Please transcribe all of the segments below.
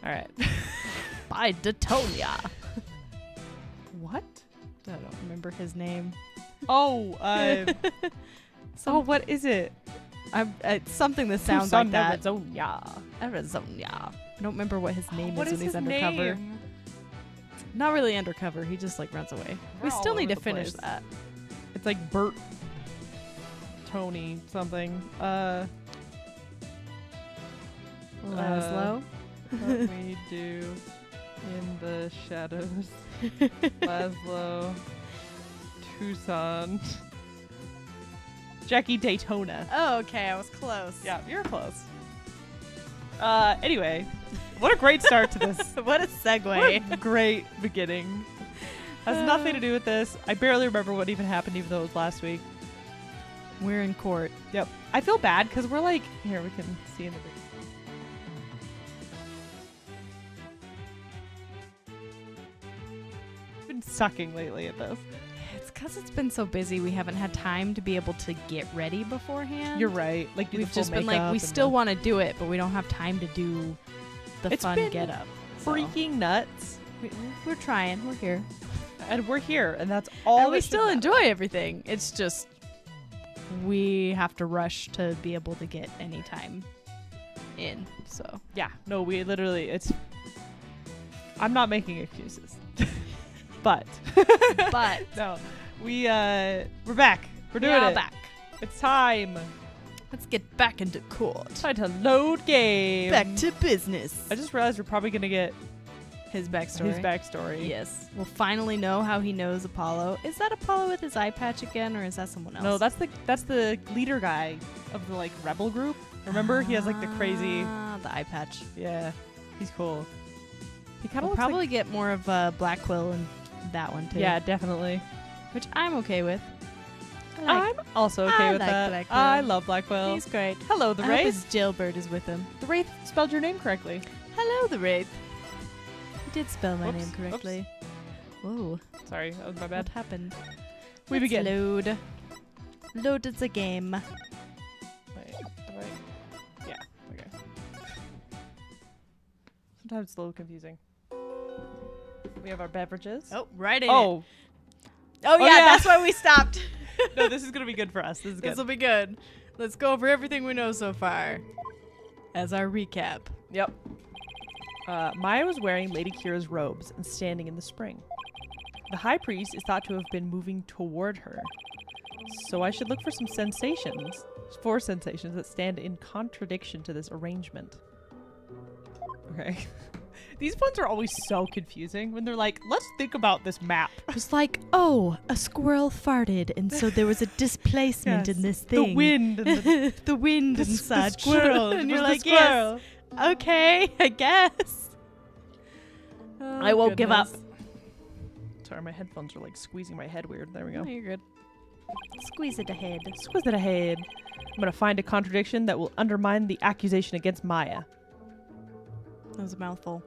All right. By Datonia. What? I don't remember his name. Oh, what is it? It's something that sounds like that. Arizona. Arizona. I don't remember what his name What is is when he's his undercover. name? Not really undercover. He just like runs away. We're We all still need over to the finish place. that. It's like Bert, Tony, something. Laszlo. What we do in the shadows. Laszlo, Tucson, Jackie Daytona. Oh, okay. I was close. Yeah, you're close. Anyway, what a great start to this. What a segue. What a great beginning. Has nothing to do with this. I barely remember what even happened, even though it was last week. We're in court. Yep. I feel bad because we're like, here, we can see in the video. Been sucking lately at this. It's because it's been so busy. We haven't had time to be able to get ready beforehand. You're right. Like, We've just been like, we still want to do it, but we don't have time to do the It's fun been get up. freaking nuts. We're trying. We're here. And we're here, and that's all. And we that should still matter. enjoy everything. It's just we have to rush to be able to get any time in. So Yeah. No, we literally. It's. I'm not making excuses, but but no, we're back. We're doing yeah, it. back. It's time. Let's get back into court. Time to load game. Back to business. I just realized we're probably gonna get His backstory. his backstory. Yes. We'll finally know how he knows Apollo. Is that Apollo with his eye patch again, or is that someone else? No, that's the leader guy of the like rebel group. Remember, he has like the crazy. The eye patch. Yeah, he's cool. He kind of We'll looks probably get more of Black Quill in that one like, too. yeah, definitely. Which I'm okay with. I like- I'm also okay I with like that. Black Quill. I love Blackwell. He's great. Hello, the I hope Wraith. his jailbird is with him. The Wraith spelled your name correctly. Hello, the Wraith. He did spell my Whoops, name correctly. Whoa, Sorry, that was my what bad. happened? We Let's begin. Load. Load is a game. Wait, yeah, okay. Sometimes it's a little confusing. We have our beverages. Oh, right in Oh, Oh, yeah, yeah. that's why we stopped. no, this is gonna be good for us. This is This good. will be good. Let's go over everything we know so far as our recap. Yep. Maya was wearing Lady Kira's robes and standing in the spring. The high priest is thought to have been moving toward her. So I should look for some sensations, that stand in contradiction to this arrangement. Okay. These ones are always so confusing when they're like, let's think about this map. It was like, oh, a squirrel farted, and so there was a displacement Yes, in this The thing. wind and the, the wind the, and s- the such. squirrel. and It you're was the like, yes, squirrel. okay, I guess. Oh, I won't give up. goodness. Sorry, my headphones are like squeezing my head weird. There we Oh, go. you're good. Squeeze it ahead. Squeeze it ahead. I'm going to find a contradiction that will undermine the accusation against Maya. That was a mouthful.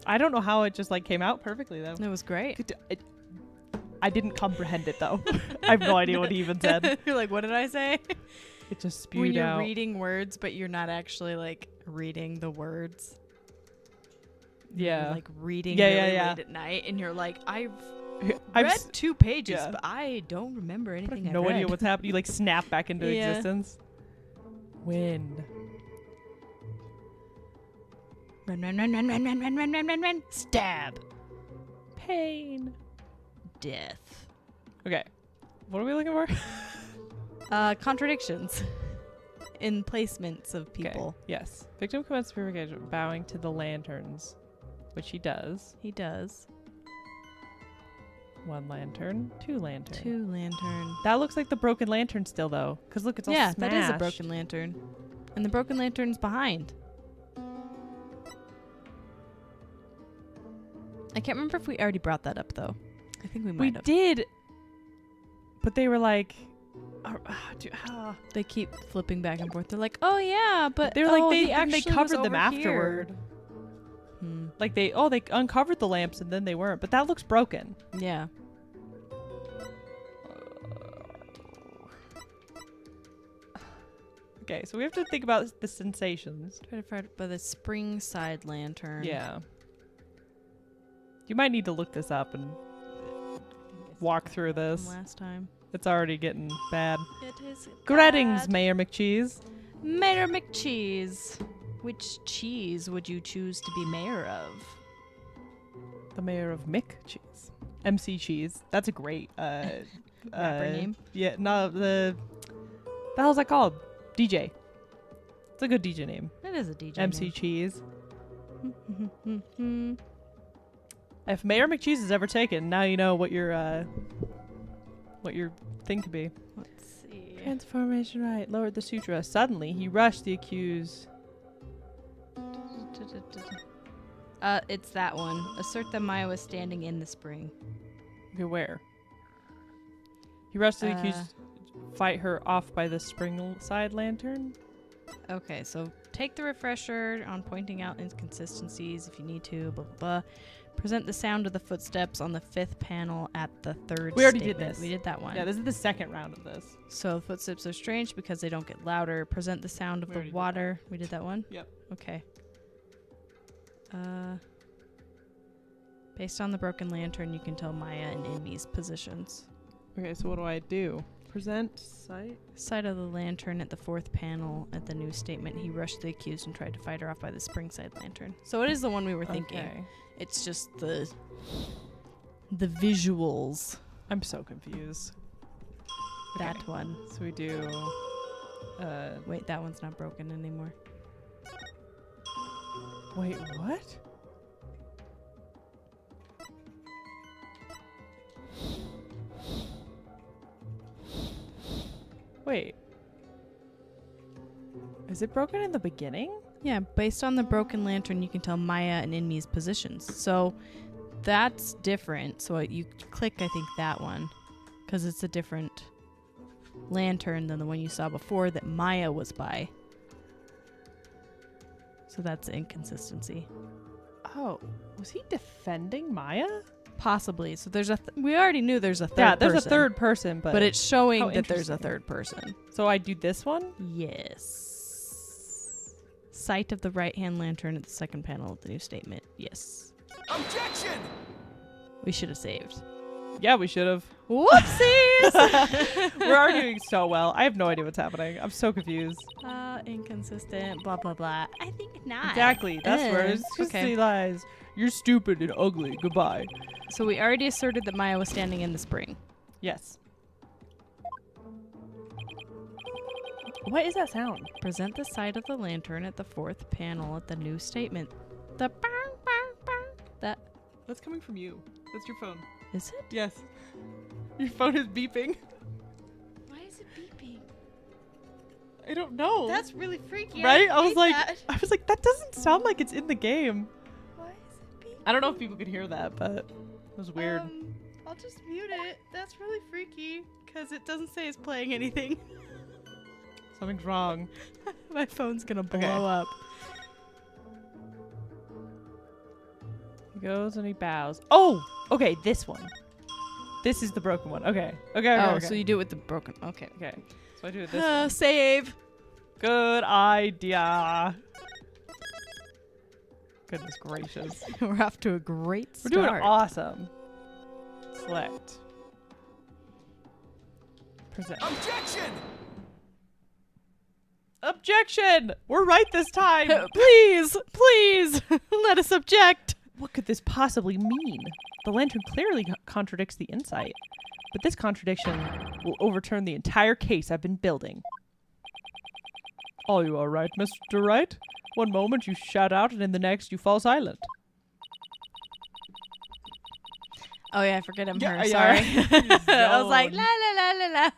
I don't know how it just like came out perfectly though. It was great. I didn't comprehend it though. I have no idea what he even said. You're like, what did I say? It just When spewed you're out. reading words, but you're not actually like reading the words. Yeah. You're, like reading Yeah, really yeah, yeah. late at night, and you're like, I've I've read 2 pages, yeah. but I don't remember I anything. have no I read. idea what's happening. You like snap back into Yeah. existence. Wind. Run, run, run, run, run, run, run, run, run, run, run. Stab. Pain. Death. Okay. What are we looking for? Contradictions in placements of Okay. people. Yes. Victim commits purification, bowing to the lanterns, which he does. He does. 1 lantern, 2 lantern. 2 lantern. That looks like the broken lantern still though, because look, it's all Yeah, smashed. that is a broken lantern. And the broken lantern's behind. I can't remember if we already brought that up though. I think we We might have. did, but they were like, They keep flipping back and forth. They're like, "Oh yeah, but they were like he they actually covered was them over afterward. here." Hmm. Like they uncovered the lamps and then they weren't, but that looks broken. Yeah. Okay, so we have to think about the sensations. Try to find by the spring side lantern. Yeah. You might need to look this up and walk through From this. last time. It's already getting bad. It is. Greetings, Mayor McCheese. Mayor McCheese. Which cheese would you choose to be mayor of? The mayor of McCheese. MC Cheese. That's a great Rapper name. Yeah, no, the hell's that called? DJ. It's a good DJ name. It is a DJ. MC Cheese. name. If Mayor McCheese is ever taken, now you know what your thing could be. Let's see. Transformation right. Lowered the sutra. Suddenly, he rushed the accused. It's that one. Assert that Maya was standing in the spring. Okay, where? He rushed the accused. Fight her off by the spring side lantern. Okay, so take the refresher on pointing out inconsistencies if you need to, blah, blah, blah. Present the sound of the footsteps on the 5th panel at the 3rd We already did statement. this. We did that one. Yeah, this is the second round of this. So footsteps are strange because they don't get louder. Present the sound of We the already did water. We did that one? Yep. Okay. Based on the broken lantern, you can tell Maya and Amy's positions. Okay, so what do I do? Present sight. Sight of the lantern at the 4th panel at the new statement. He rushed the accused and tried to fight her off by the spring side lantern. So it is the one we were thinking. Okay. It's just the visuals. I'm so confused. That Okay. one. So we do. Wait, that one's not broken anymore. Wait, what? Wait. Is it broken in the beginning? Yeah, based on the broken lantern, you can tell Maya and Inmi's positions. So that's different. So you click, I think, that one. Because it's a different lantern than the one you saw before that Maya was by. So that's the inconsistency. Oh, was he defending Maya? Possibly. So there's we already knew there's a third Yeah, there's person, a third person, but But it's showing How that there's a interesting. third person. so I do this one. Yes. Sight of the right-hand lantern at the 2nd panel of the new statement. Yes. Objection! We should have saved. Yeah, we should have. Whoopsies! We're arguing so well. I have no idea what's happening. I'm so confused. Inconsistent, blah, blah, blah. I think not. Exactly. That's where it's just Okay. the lies. You're stupid and ugly. Goodbye. So we already asserted that Maya was standing in the spring. Yes. What is that sound? Present the side of the lantern at the 4th panel at the new statement. The bang, bang, bang. That That's coming from you. That's your phone. is it? Yes. Your phone is beeping. Why is it beeping? I don't know. That's really freaky. right? I was like, that doesn't sound like it's in the game. Why is it beeping? I don't know if people could hear that, but it was weird. I'll just mute it. That's really freaky because it doesn't say it's playing anything. Something's wrong. My phone's gonna blow Okay. up. He goes and he bows. Oh, okay, this one. This is the broken one. Okay. Okay. Oh, okay. so you do it with the broken. Okay. Okay. So I do it this one. Save. Good idea. Goodness gracious. We're off to a great We're start. doing awesome. Select. Present. Objection! Objection! We're right this time. Please, please, let us object. What could this possibly mean? The lantern clearly contradicts the insight, but this contradiction will overturn the entire case I've been building. Are you all right, Mr. Wright? One moment you shout out, and in the next you fall silent. Oh yeah, I forget I'm Yeah, her. yeah. Sorry. I was like Zone. la la la la la.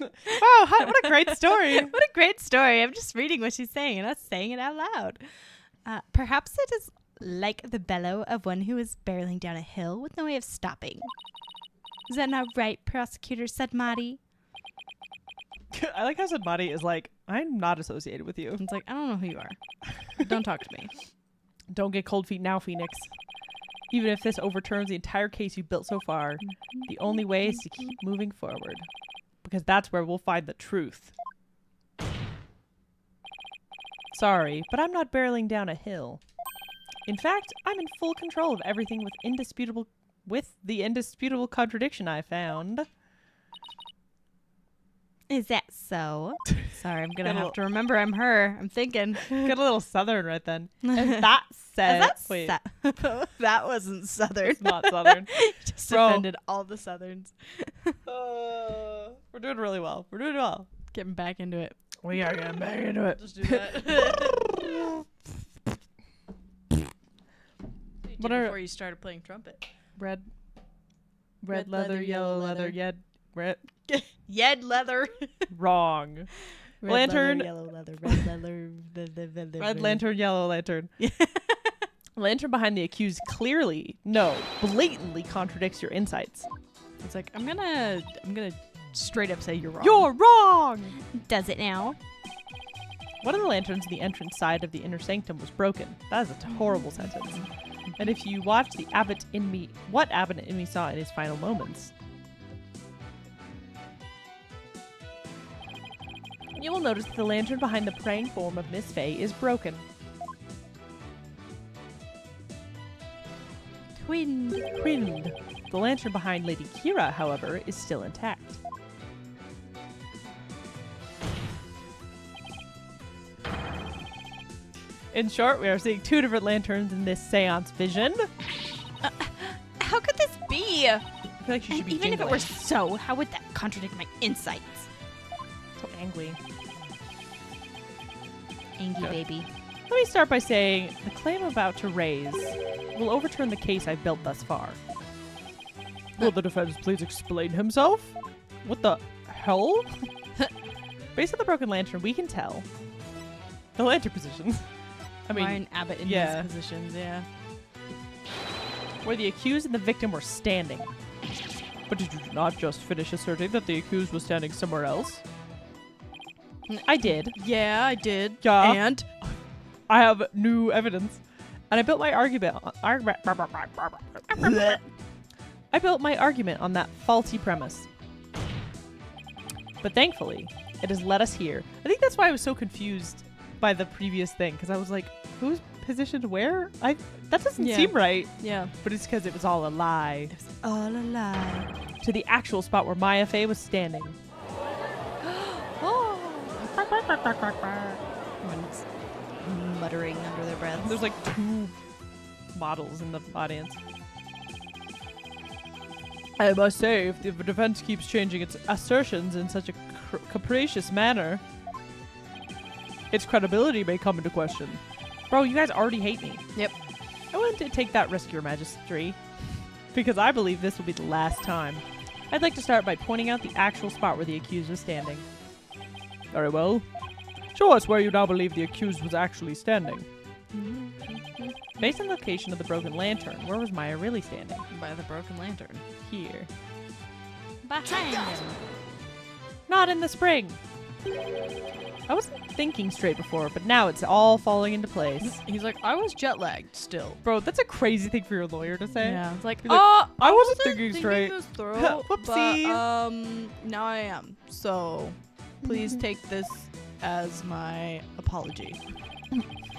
Wow, what a great story! What a great story. I'm just reading what she's saying and not saying it out loud. Perhaps it is like the bellow of one who is barreling down a hill with no way of stopping. Is that not right, prosecutor? Said Marty. I like how Sadmati is like, I'm not associated with you. It's like, I don't know who you are. Don't talk to me. Don't get cold feet now, Phoenix. Even if this overturns the entire case you built so far, the only way is to keep moving forward. Because that's where we'll find the truth. Sorry, but I'm not barreling down a hill. In fact, I'm in full control of everything with the indisputable contradiction I found. Is that so? Sorry, I'm gonna Got a have to remember I'm her. I'm thinking. Got a little southern right then. And that said, wait, That wasn't southern. it's not southern. Just Bro. offended all the southerns. We're doing really well. We're doing well. Getting back into it. We are getting back into it. Just do that. What are- before you started playing trumpet? Red Red leather, leather, yellow yellow leather, leather. red. Yed leather. Wrong. Red Lantern. leather, yellow leather, red leather, Red lantern, yellow lantern. Lantern behind the accused blatantly contradicts your insights. It's like I'm gonna straight up say you're wrong. You're wrong! Does it now? One of the lanterns in the entrance side of the inner sanctum was broken. That is a horrible sentence. And if you watch what Abbott Inmee saw in his final moments, you will notice that the lantern behind the praying form of Miss Fey is broken. Twinned. The lantern behind Lady Kira, however, is still intact. In short, we are seeing two different lanterns in this seance vision. How could this be? I feel like she should And be even if it jingling. were so, how would that contradict my insights? So angry. Angie Okay. baby. Let me start by saying the claim I'm about to raise will overturn the case I've built thus far. Will the defense please explain himself? What the hell? Based on the broken lantern, we can tell the lantern positions. I mean, Ryan Abbott in yeah. his positions, yeah. where the accused and the victim were standing. But did you not just finish asserting that the accused was standing somewhere else? I did. Yeah, I did. Yeah. And I have new evidence. And I built my argument on that faulty premise. But thankfully, it has led us here. I think that's why I was so confused by the previous thing, because I was like, who's positioned where? That doesn't Yeah. seem right. yeah. But it's because it was all a lie. It's all a lie. To the actual spot where Maya Fey was standing. Oh. Everyone's muttering under their breath. There's like two models in the audience. I must say, if the defense keeps changing its assertions in such a capricious manner, its credibility may come into question. Bro, you guys already hate me. Yep. I wanted to take that risk, Your Majesty, because I believe this will be the last time. I'd like to start by pointing out the actual spot where the accused was standing. Very well. Show us where you now believe the accused was actually standing. Based on the location of the broken lantern, where was Maya really standing? By the broken lantern. Here. Behind him. Not in the spring! I wasn't thinking straight before, but now it's all falling into place. He's like, I was jet lagged still. Bro, that's a crazy thing for your lawyer to say. Yeah. It's like, He's like, oh, I wasn't thinking straight. this through, Whoopsie. But, now I am. So, please take this as my apology.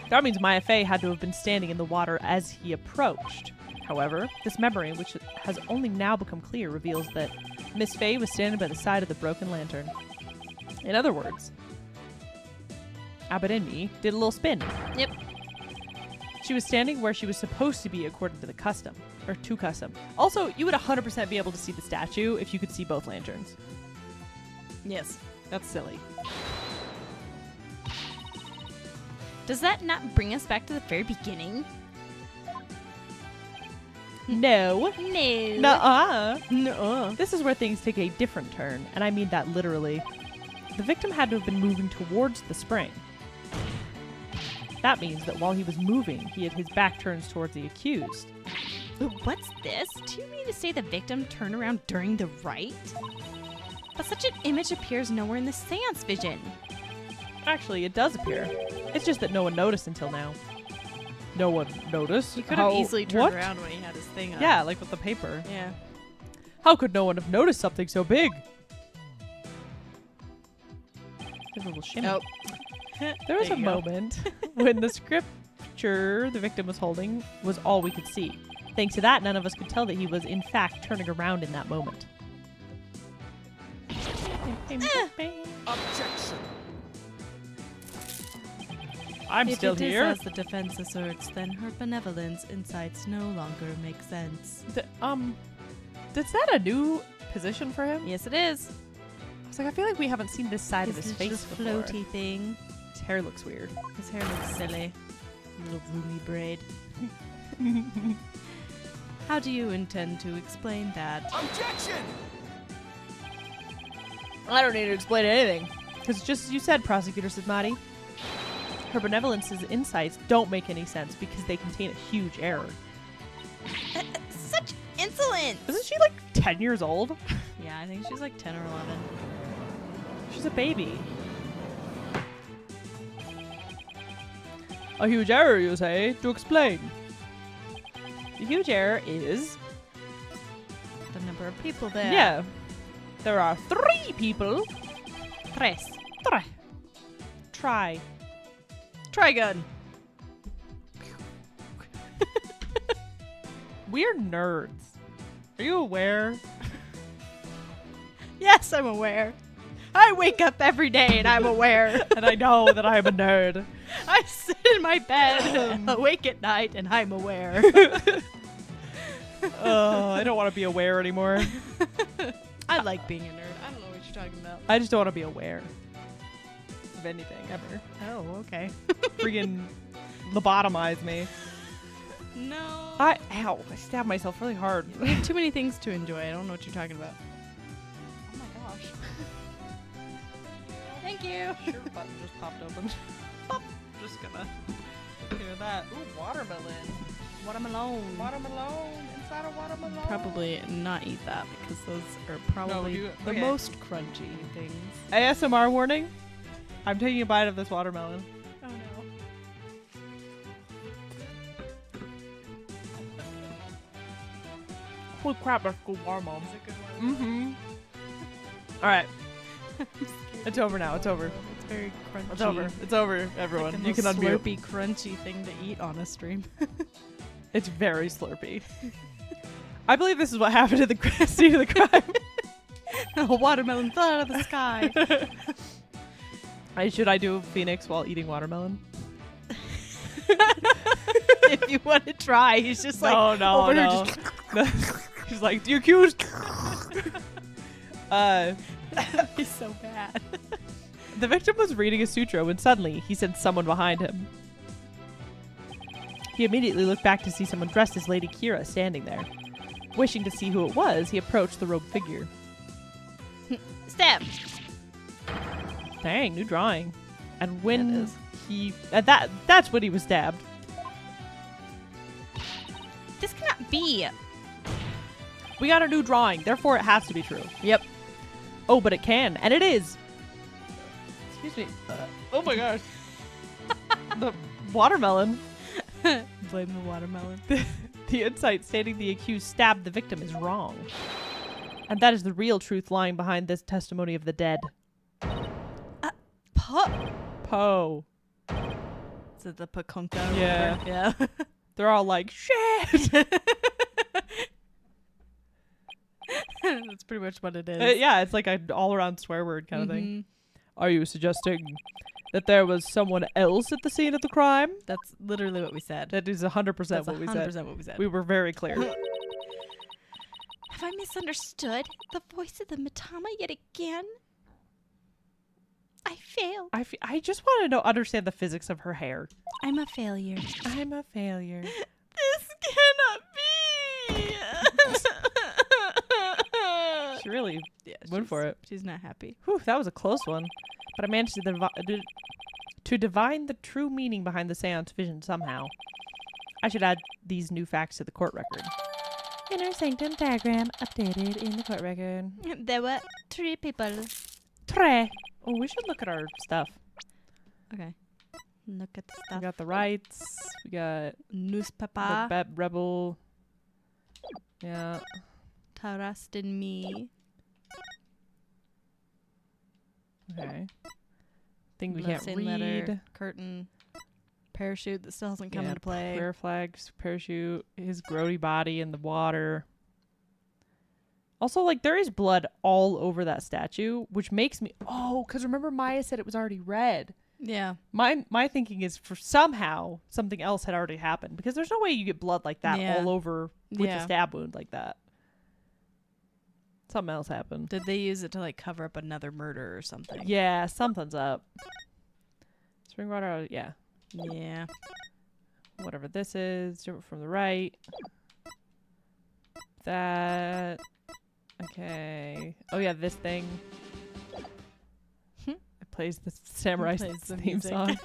That means Maya Fey had to have been standing in the water as he approached. However, this memory, which has only now become clear, reveals that Miss Fey was standing by the side of the broken lantern. In other words, Abbott Inmee did a little spin. Yep. She was standing where she was supposed to be according to the custom. Or to custom. Also, you would 100% be able to see the statue if you could see both lanterns. Yes. That's silly. Does that not bring us back to the very beginning? No. No. Nuh-uh. No. This is where things take a different turn, and I mean that literally. The victim had to have been moving towards the spring. That means that while he was moving, he had his back turned towards the accused. What's this? Do you mean to say the victim turned around during the rite? But such an image appears nowhere in the seance vision. Actually, it does appear. It's just that no one noticed until now. No one noticed? He could have How- easily turned what? around when he had his thing on. Yeah, like with the paper. Yeah. How could no one have noticed something so big? Give it a little shimmy. Oh. There was There a you go. moment when the scripture the victim was holding was all we could see. Thanks to that, none of us could tell that he was in fact turning around in that moment. Objection. I'm If still it is here. as the defense asserts, then her benevolence insights no longer make sense. Is that a new position for him? Yes, it is. I was like, I feel like we haven't seen this side of his little face before. floaty thing. His hair looks weird. His hair looks silly. Little roomy braid. How do you intend to explain that? Objection. I don't need to explain anything. Because just as you said, Prosecutor Sidmati, her benevolence's insights don't make any sense because they contain a huge error. Such insolence! Isn't she like 10 years old? Yeah, I think she's like 10 or 11. She's a baby. A huge error, you say? To explain. The huge error is... The number of people there. Yeah. There are 3 people. Tres. Try. Trigun. We're nerds. Are you aware? Yes, I'm aware. I wake up every day and I'm aware. And I know that I'm a nerd. I sit in my bed awake at night and I'm aware. I don't want to be aware anymore. I like being a nerd. I don't know what you're talking about. I just don't want to be aware of anything ever. Oh, okay. Friggin' lobotomize me. No. I stabbed myself really hard. We have too many things to enjoy. I don't know what you're talking about. Oh my gosh. Thank you. Sure button just popped open. Pop. Just gonna hear that. Ooh, watermelon. Watermelon. Watermelon. Inside a watermelon. Probably not eat that because those are probably the okay. most crunchy things. ASMR warning. I'm taking a bite of this watermelon. Oh no. Holy crap, that's good watermelon. It's a good one. Mm-hmm. Alright. It's over now. It's over. It's very crunchy. It's over. It's over, everyone. Like You can unmute. slurpy, crunchy thing to eat on a stream. It's very slurpy. I believe this is what happened at the scene of the crime. A watermelon fell out of the sky. Should I do Phoenix while eating watermelon? If you want to try, he's just like, no, over here no. He's like, "Do you accused?" he's so bad. The victim was reading a sutra when suddenly he sensed someone behind him. He immediately looked back to see someone dressed as Lady Kira standing there. Wishing to see who it was, he approached the robed figure. Stab. Dang, new drawing. And Yeah, it when is. he... that's when he was stabbed. This cannot be. We got a new drawing, therefore it has to be true. Yep. Oh, but it can, and it is. Excuse me. Oh my gosh. The watermelon. Blame the watermelon. The insight stating the accused stabbed the victim is wrong. And that is the real truth lying behind this testimony of the dead. Poe. Is it the Pakonka? Yeah. Yeah. They're all like, shit! That's pretty much what it is. Yeah, it's like an all-around swear word kind of thing. Mhm. Are you suggesting that there was someone else at the scene of the crime? That's literally what we said. That is 100% That's what we 100% said. what we said. We were very clear. Have I misunderstood the voice of the Matama yet again? I failed. I just want to understand the physics of her hair. I'm a failure. I'm a failure. This cannot be. She really went for it. She's not happy. Whew, that was a close one. But I managed to divine the true meaning behind the seance vision somehow. I should add these new facts to the court record. Inner sanctum diagram updated in the court record. There were 3 people. Tre. Oh, we should look at our stuff. Okay. Look at the We stuff. got the rights. We got Newspaper. the rebel. Yeah. Trust in me. Okay. thing we can't Blessing read. letter, curtain, parachute that still hasn't come Yeah, into play. Prayer flags, parachute, his grody body in the water. Also, like, there is blood all over that statue, which makes me... Oh, because remember Maya said it was already red. Yeah. My thinking is for somehow something else had already happened, because there's no way you get blood like that Yeah. all over with Yeah. a stab wound like that. Something else happened. Did they use it to like cover up another murder or something? Yeah, something's up. Spring water, yeah. Yeah. Whatever this is, do it from the right. That. Okay. Oh yeah, this thing. It plays the samurai Plays the theme music. song.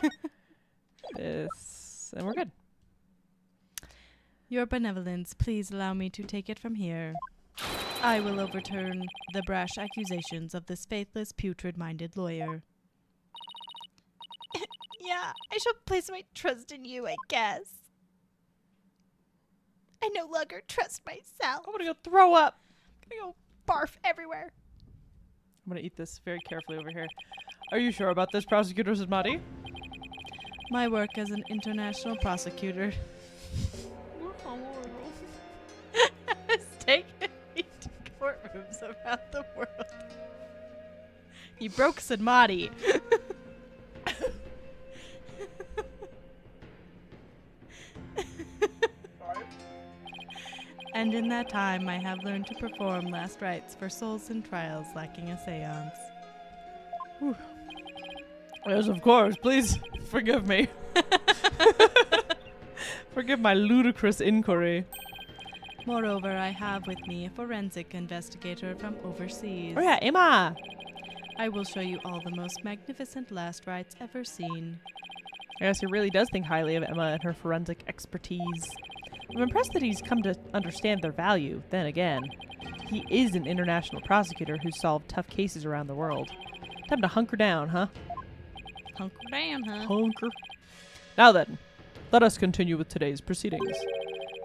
This, and we're good. Your benevolence, please allow me to take it from here. I will overturn the brash accusations of this faithless, putrid-minded lawyer. Yeah, I shall place my trust in you, I guess. I no longer trust myself. I'm gonna go throw up. I'm gonna go barf everywhere. I'm gonna eat this very carefully over here. Are you sure about this, Prosecutor Sasmati? My work as an international prosecutor has taken me to courtrooms around the world. He broke Sadmati. And in that time, I have learned to perform last rites for souls in trials lacking a seance. Yes, of course. Please forgive me. Forgive my ludicrous inquiry. Moreover, I have with me a forensic investigator from overseas. Oh yeah, Emma. I will show you all the most magnificent last rites ever seen. I guess he really does think highly of Emma and her forensic expertise. I'm impressed that he's come to understand their value. Then again, he is an international prosecutor who's solved tough cases around the world. Time to hunker down, huh? Hunker down, huh? Hunker. Now then, let us continue with today's proceedings.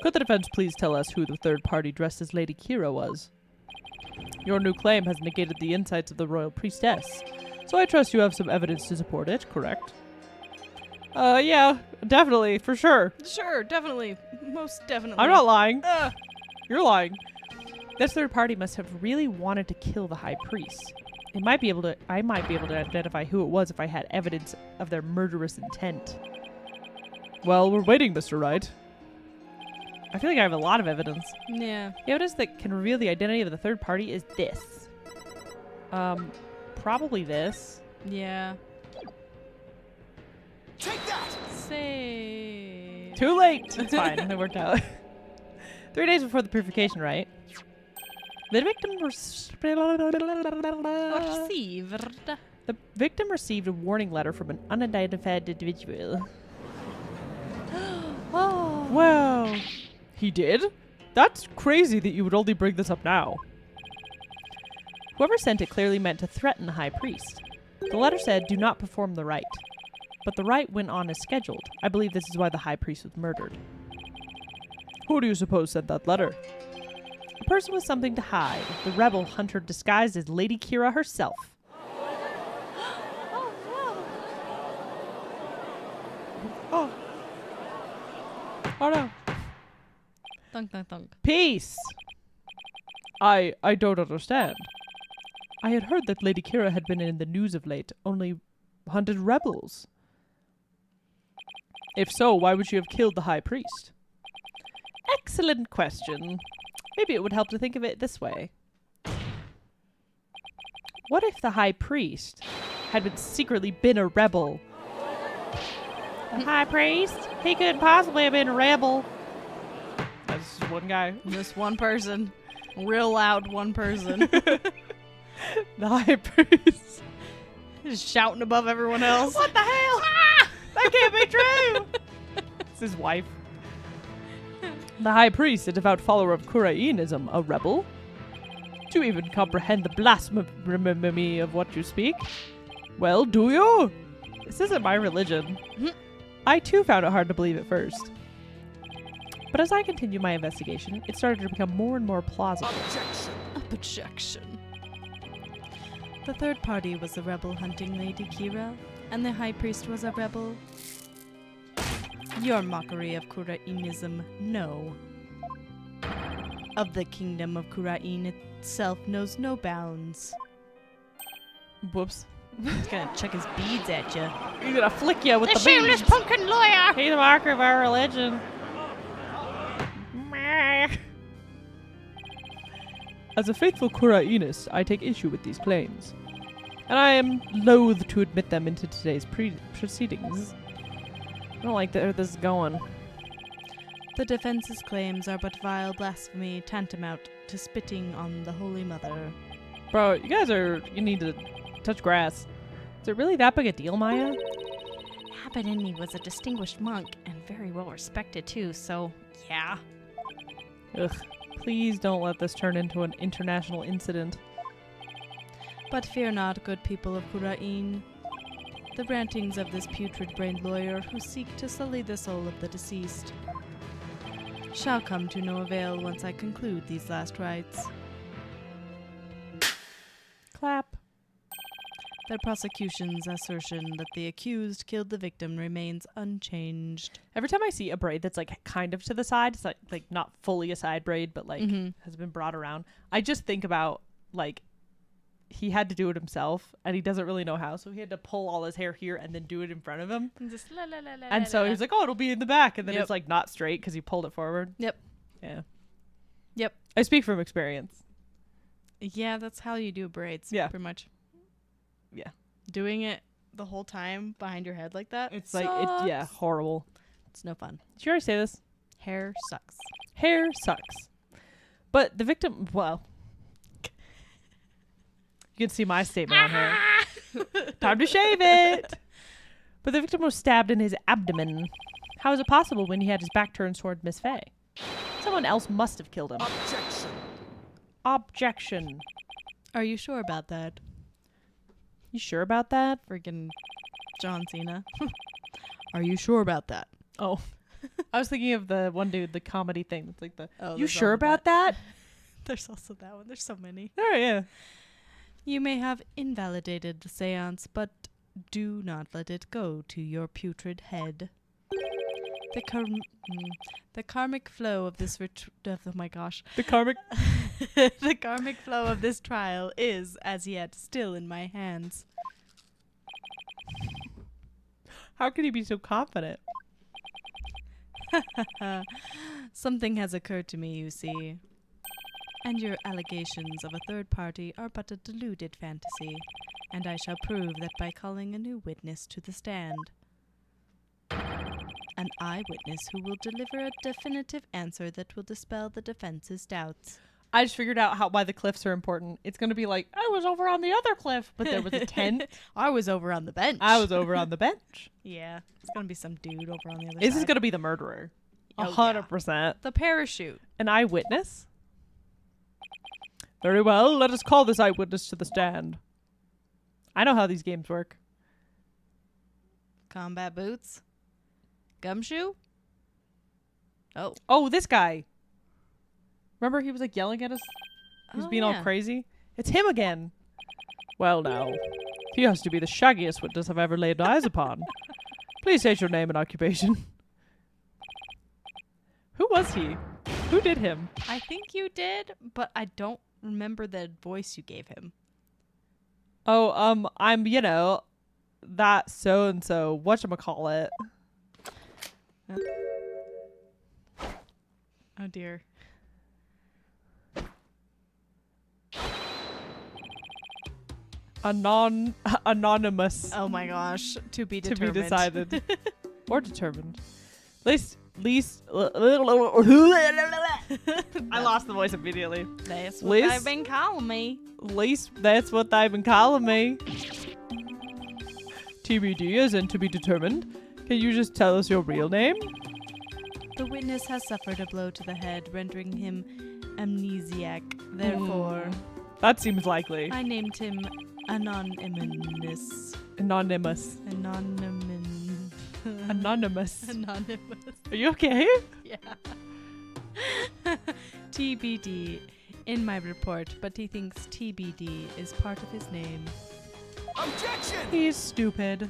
Could the defense please tell us who the third party dressed as Lady Kira was? Your new claim has negated the insights of the royal priestess, so I trust you have some evidence to support it, correct? Yeah, definitely, for sure. Sure, definitely. Most definitely. I'm not lying. You're lying. This third party must have really wanted to kill the high priest. I might be able to identify who it was if I had evidence of their murderous intent. Well, we're waiting, Mr. Wright. I feel like I have a lot of evidence. Yeah. The evidence that can reveal the identity of the third party is this. Probably this. Yeah. Take that! Save. Too late! It's fine. It worked out. 3 days before the purification, right? The victim received a warning letter from an unidentified individual. Oh. Wow. He did? That's crazy that you would only bring this up now. Whoever sent it clearly meant to threaten the high priest. The letter said, "Do not perform the rite." But the rite went on as scheduled. I believe this is why the high priest was murdered. Who do you suppose sent that letter? A person with something to hide. The rebel hunter disguised as Lady Kira herself. Oh. Oh no. Thunk, thunk, thunk. Peace! I don't understand. I had heard that Lady Kira had been in the news of late, only hunted rebels. If so, why would she have killed the high priest? Excellent question. Maybe it would help to think of it this way. What if the high priest had secretly been a rebel? The high priest? He couldn't possibly have been a rebel. That's just one guy. This one person. Real loud one person. The high priest. Just shouting above everyone else. What the hell? That can't be true. It's his wife. The high priest, a devout follower of Kurainism, a rebel? Do you even comprehend the blasphemy of what you speak? Well, do you? This isn't my religion. I too found it hard to believe at first. But as I continued my investigation, it started to become more and more plausible. Objection. The third party was the rebel hunting Lady Kira. and the high priest was a rebel? Your mockery of Kurainism, no. Of the kingdom of Kurain itself knows no bounds. Whoops. He's gonna chuck his beads at you. He's gonna flick you with The the shameless beads. pumpkin lawyer! He's a marker of our religion. As a faithful Kurainist, I take issue with these claims, and I am loath to admit them into today's proceedings. I don't like where this is going. The defense's claims are but vile blasphemy tantamount to spitting on the Holy Mother. Bro, you need to touch grass. Is it really that big a deal, Maya? Abbot Inmi was a distinguished monk and very well respected too, so yeah. Ugh. Please don't let this turn into an international incident. But fear not, good people of Kurain. The rantings of this putrid-brained lawyer who seek to sully the soul of the deceased shall come to no avail once I conclude these last rites. Clap. The prosecution's assertion that the accused killed the victim remains unchanged. Every time I see a braid that's like kind of to the side, it's like not fully a side braid, but like has been brought around, I just think about like he had to do it himself and he doesn't really know how, so he had to pull all his hair here and then do it in front of him. Just And so he was like, oh, it'll be in the back, and then Yep. it's like not straight because he pulled it forward. Yep. Yeah. Yep. I speak from experience. Yeah, that's how you do braids. Yeah. Pretty much. Yeah. Doing it the whole time behind your head like that. It's like it's horrible. It's no fun. Did you already say this? Hair sucks. Hair sucks. But the victim, well, you can see my statement on hair. Time to shave it. But the victim was stabbed in his abdomen. How is it possible when he had his back turned toward Miss Fay? Someone else must have killed him. Objection. Objection. Are you sure about that? You sure about that? Freaking John Cena. Are you sure about that? Oh. I was thinking of the one dude, the comedy thing. That's like the, Oh, you there's sure also about that? There's also that one. There's so many. Oh, yeah. You may have invalidated the seance, but do not let it go to your putrid head. The karmic flow of this oh my gosh. The karmic. The karmic flow of this trial is, as yet, still in my hands. How can he be so confident? Something has occurred to me, you see. And your allegations of a third party are but a deluded fantasy, and I shall prove that by calling a new witness to the stand. An eyewitness who will deliver a definitive answer that will dispel the defense's doubts. I just figured out why the cliffs are important. It's going to be like, I was over on the other cliff, but there was a tent. I was over on the bench. I was over on the bench. Yeah, it's gonna be some dude over on the other This side. is going to be the murderer. Oh, 100%. the parachute. An eyewitness? Very well, let us call this eyewitness to the stand. I know how these games work. Combat boots. Gumshoe. Oh. Oh, this guy. Remember he was like yelling at us? He was being all yeah. crazy? It's him again. Well now, he has to be the shaggiest witness I've ever laid eyes upon. Please state your name and occupation. Who was he? Who did him? I think you did, but I don't remember the voice you gave him. Oh, I'm, that so-and-so, whatchamacallit. Oh dear. Anonymous. Oh my gosh. To be To determined. be decided. Or determined. Least I lost the voice immediately. That's what Liz? they've been calling me. Least that's what they've been calling me. TBD as in to be determined. Can you just tell us your real name? The witness has suffered a blow to the head, rendering him amnesiac. Therefore, That seems likely. I named him Anonymous. Anonymous. Anonymous. Anonymous. Are you okay? Yeah. TBD in my report, but he thinks TBD is part of his name. Objection! He's stupid.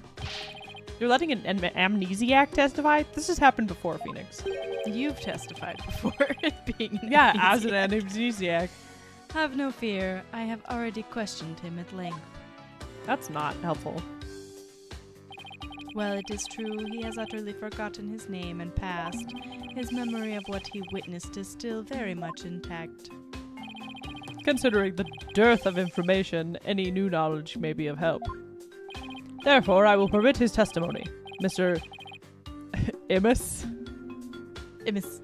You're letting an amnesiac testify? This has happened before, Phoenix. You've testified before it being an Yeah, as an amnesiac. amnesiac. Have no fear. I have already questioned him at length. That's not helpful. Well, it is true, he has utterly forgotten his name and past. His memory of what he witnessed is still very much intact. Considering the dearth of information, any new knowledge may be of help. Therefore, I will permit his testimony. Mr. Immis, Immis.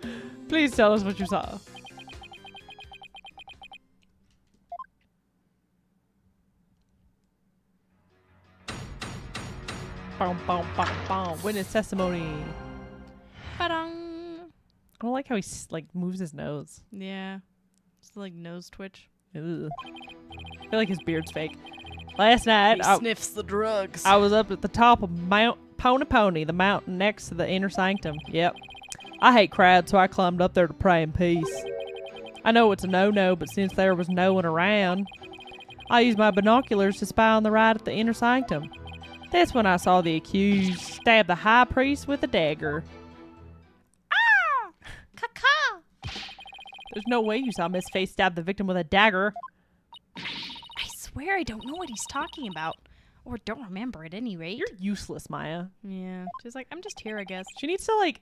please tell us what you saw. Boom, boom, boom, boom. Witness testimony. Ba-dong! I don't like how he moves his nose. Yeah. It's like nose twitch. Ugh. I feel like his beard's fake. Last night, I sniffs the drugs. was up at the top of Mount Pony, the mountain next to the inner sanctum. Yep. I hate crowds, so I climbed up there to pray in peace. I know it's a no-no, but since there was no one around, I used my binoculars to spy on the right at the inner sanctum. That's when I saw the accused stab the high priest with a dagger. Caca! There's no way you saw Miss Face stab the victim with a dagger. I swear I don't know what he's talking about. Or don't remember at any rate. You're useless, Maya. Yeah. She's like, I'm just here, I guess. She needs to,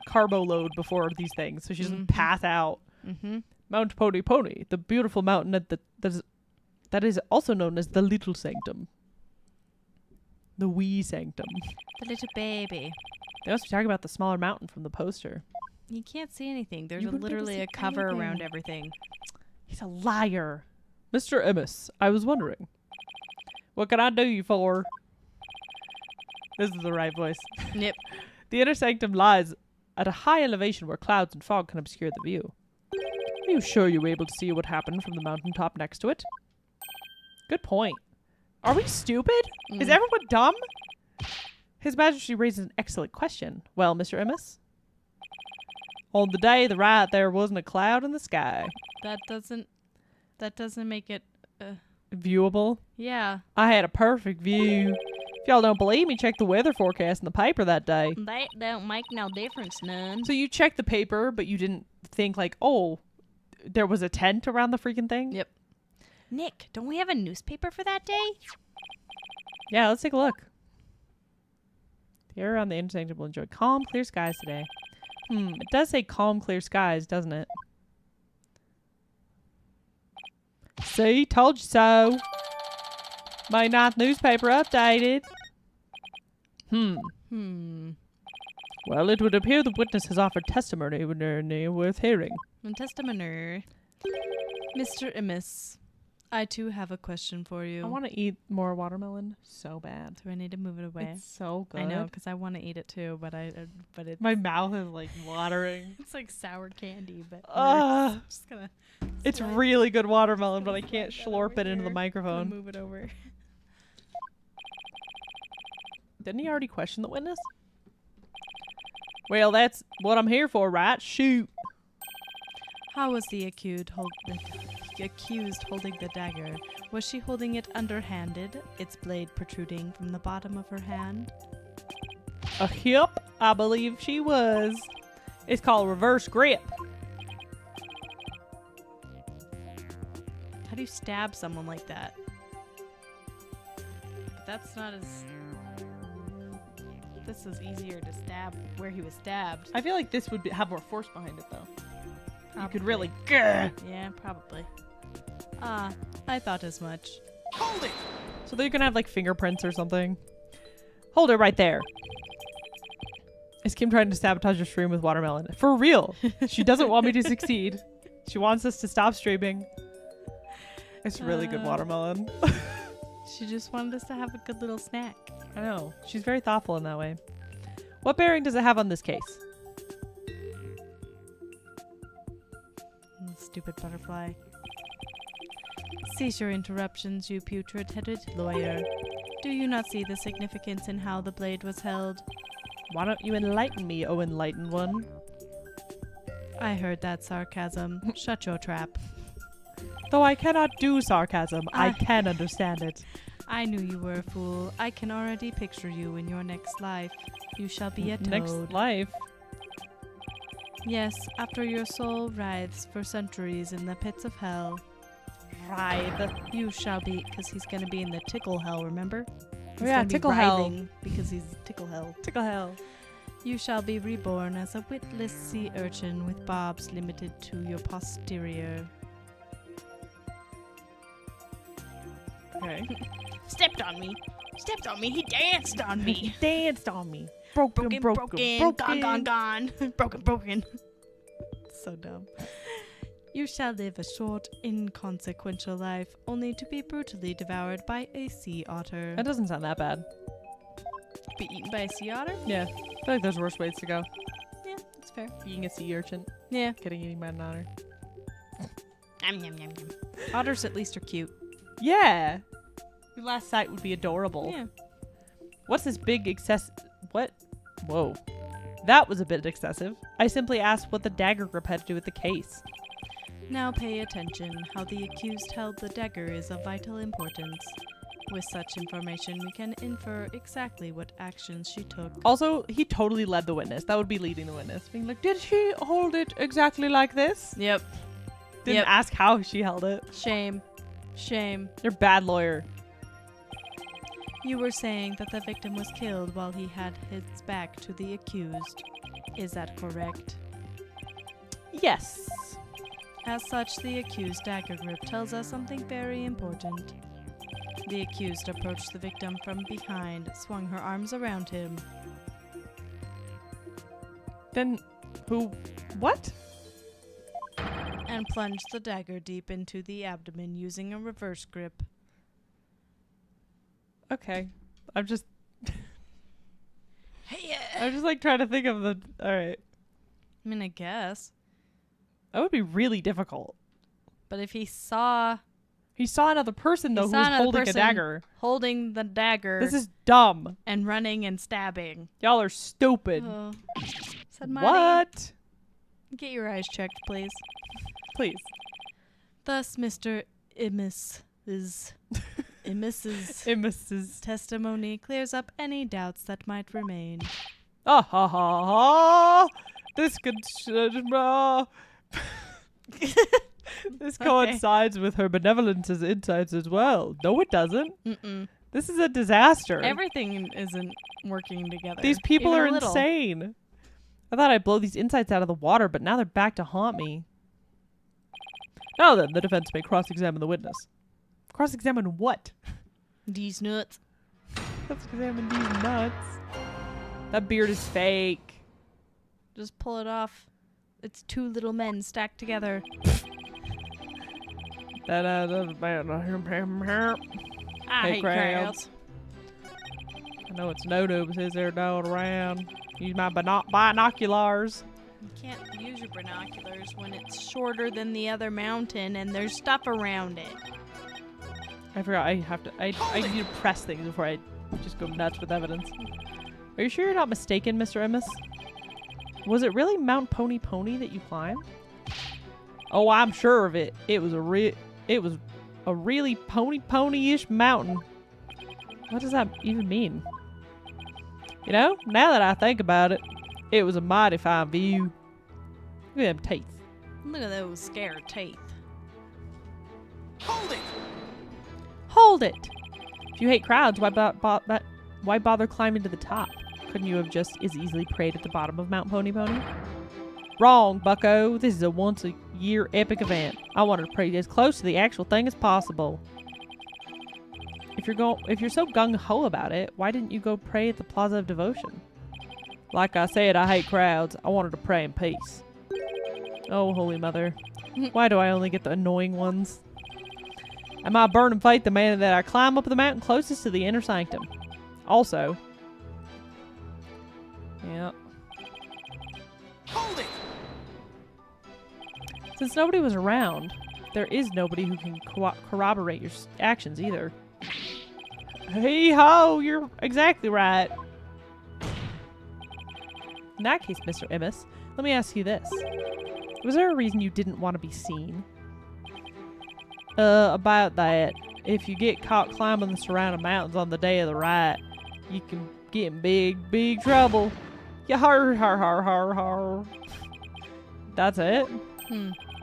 carbo load before these things so she doesn't pass out. Mm-hmm. Mount Pony, the beautiful mountain that is also known as the Little Sanctum. The wee sanctum. The little baby. They must be talking about the smaller mountain from the poster. You can't see anything. There's You wouldn't be able to literally see a cover anything. around everything. He's a liar. Mr. Immis, I was wondering, what can I do you for? This is the right voice. Nip. The inner sanctum lies at a high elevation where clouds and fog can obscure the view. Are you sure you were able to see what happened from the mountaintop next to it? Good point. Are we stupid? Is everyone dumb? His Majesty raises an excellent question. Well, Mr. Immis? On the day the riot, there wasn't a cloud in the sky. That doesn't make it Viewable? yeah. I had a perfect view. If y'all don't believe me, check the weather forecast in the paper that day. That don't make no difference none. So you checked the paper, but you didn't think oh, there was a tent around the freaking thing? Yep. Nick, don't we have a newspaper for that day? Yeah, let's take a look. The air around the inner sanctum will enjoy calm, clear skies today. It does say calm, clear skies, doesn't it? See? Told you so. May 9th newspaper updated. Well, it would appear the witness has offered testimony worth hearing. And testimony. Mr. Immis, I too have a question for you. I want to eat more watermelon so bad. Do I need to move it away? It's so good. I know, because I want to eat it too, but it's My mouth is watering. it's like sour candy, but Ugh. just gonna. It's slide- really good watermelon, but I can't slide that slurp over it into the here. microphone. Move it over. Didn't he already question the witness? Well, that's what I'm here for, right? Shoot. How was the accused holding the dagger? Was she holding it underhanded, its blade protruding from the bottom of her hand? A hip, I believe she was. It's called reverse grip. How do you stab someone like that? But that's not as... This is easier to stab where he was stabbed. I feel like this would have more force behind it, though. You could Probably. really... Grr. Yeah, probably. Ah, I thought as much. Hold it! So they're gonna have, fingerprints or something. Hold it right there. Is Kim trying to sabotage your stream with watermelon? For real. She doesn't want me to succeed. She wants us to stop streaming. It's really good watermelon. She just wanted us to have a good little snack. I know. She's very thoughtful in that way. What bearing does it have on this case? Stupid butterfly. Cease your interruptions, you putrid-headed lawyer. Do you not see the significance in how the blade was held? Why don't you enlighten me, O enlightened one? I heard that sarcasm. Shut your trap. Though I cannot do sarcasm, I Ah. can understand it. I knew you were a fool. I can already picture you in your next life. You shall be a toad. Next life. Yes, after your soul writhes for centuries in the pits of hell. Writhe. You shall be, because he's going to be in the tickle hell, remember? He's yeah, gonna be tickle hell. writhing because he's tickle hell. Tickle hell. You shall be reborn as a witless sea urchin with barbs limited to your posterior. Okay. Stepped on me. Stepped on me. He danced on me. Danced on me. Broken. Gone. Broken. So dumb. You shall live a short, inconsequential life, only to be brutally devoured by a sea otter. That doesn't sound that bad. Be eaten by a sea otter? Yeah. I feel like there's worse ways to go. Yeah, that's fair. Being a sea urchin. Yeah. Getting eaten by an otter. Otters at least are cute. Yeah. Your last sight would be adorable. Yeah. What's this big what? Whoa. That was a bit excessive. I simply asked what the dagger grip had to do with the case. Now pay attention. How the accused held the dagger is of vital importance. With such information, we can infer exactly what actions she took. Also, he totally led the witness. That would be leading the witness. Being like, did she hold it exactly like this? Yep. Didn't ask how she held it. Shame. You're a bad lawyer. You were saying that the victim was killed while he had his back to the accused. Is that correct? Yes. As such, the accused dagger grip tells us something very important. The accused approached the victim from behind, swung her arms around him. Then what? And plunged the dagger deep into the abdomen using a reverse grip. Okay. I'm just Hey, like trying to think of alright. I mean, I guess. That would be really difficult. But if he saw He saw another person though who saw was another holding a person dagger. holding the dagger This is dumb. and running and stabbing. Y'all are stupid. Said Marty. What? Get your eyes checked, please. Please. Thus, Mr. Immis's Mrs. testimony clears up any doubts that might remain. Ah ha ha ha. This this coincides with her benevolence's insights as well. No, it doesn't. Mm-mm. This is a disaster. Everything isn't working together. These people Even are a little. insane. I thought I'd blow these insights out of the water, but now they're back to haunt me. Now then, the defense may cross-examine the witness. Cross-examine what? These nuts. Cross-examine these nuts. That beard is fake. Just pull it off. It's two little men stacked together. I I hate crowds. know it's no-no, but says they're down around. Use my binoculars. You can't use your binoculars when it's shorter than the other mountain and there's stuff around it. I forgot I need to press things before I just go nuts with evidence. Are you sure you're not mistaken, Mr. Immis? Was it really Mount Pony Pony that you climbed? Oh, I'm sure of it. It was a really pony-ish mountain. What does that even mean? You know, now that I think about it, it was a mighty fine view. Look at them teeth. Look at those scared teeth. Hold it! If you hate crowds, why bother climbing to the top? Couldn't you have just as easily prayed at the bottom of Mount Pony Pony? Wrong, bucko. This is a once-a-year epic event. I wanted to pray as close to the actual thing as possible. If you're so gung-ho about it, why didn't you go pray at the Plaza of Devotion? Like I said, I hate crowds. I wanted to pray in peace. Oh, Holy Mother. Why do I only get the annoying ones? Am I burning faith demanding that I climb up the mountain closest to the inner sanctum? Also... yeah. Hold it! Since nobody was around, there is nobody who can corroborate your actions either. Hey-ho, you're exactly right. In that case, Mr. Immis, let me ask you this. Was there a reason you didn't want to be seen? About that. if you get caught climbing the surrounding mountains on the day of the rite, you can get in big trouble. Ya har har har har har. That's it?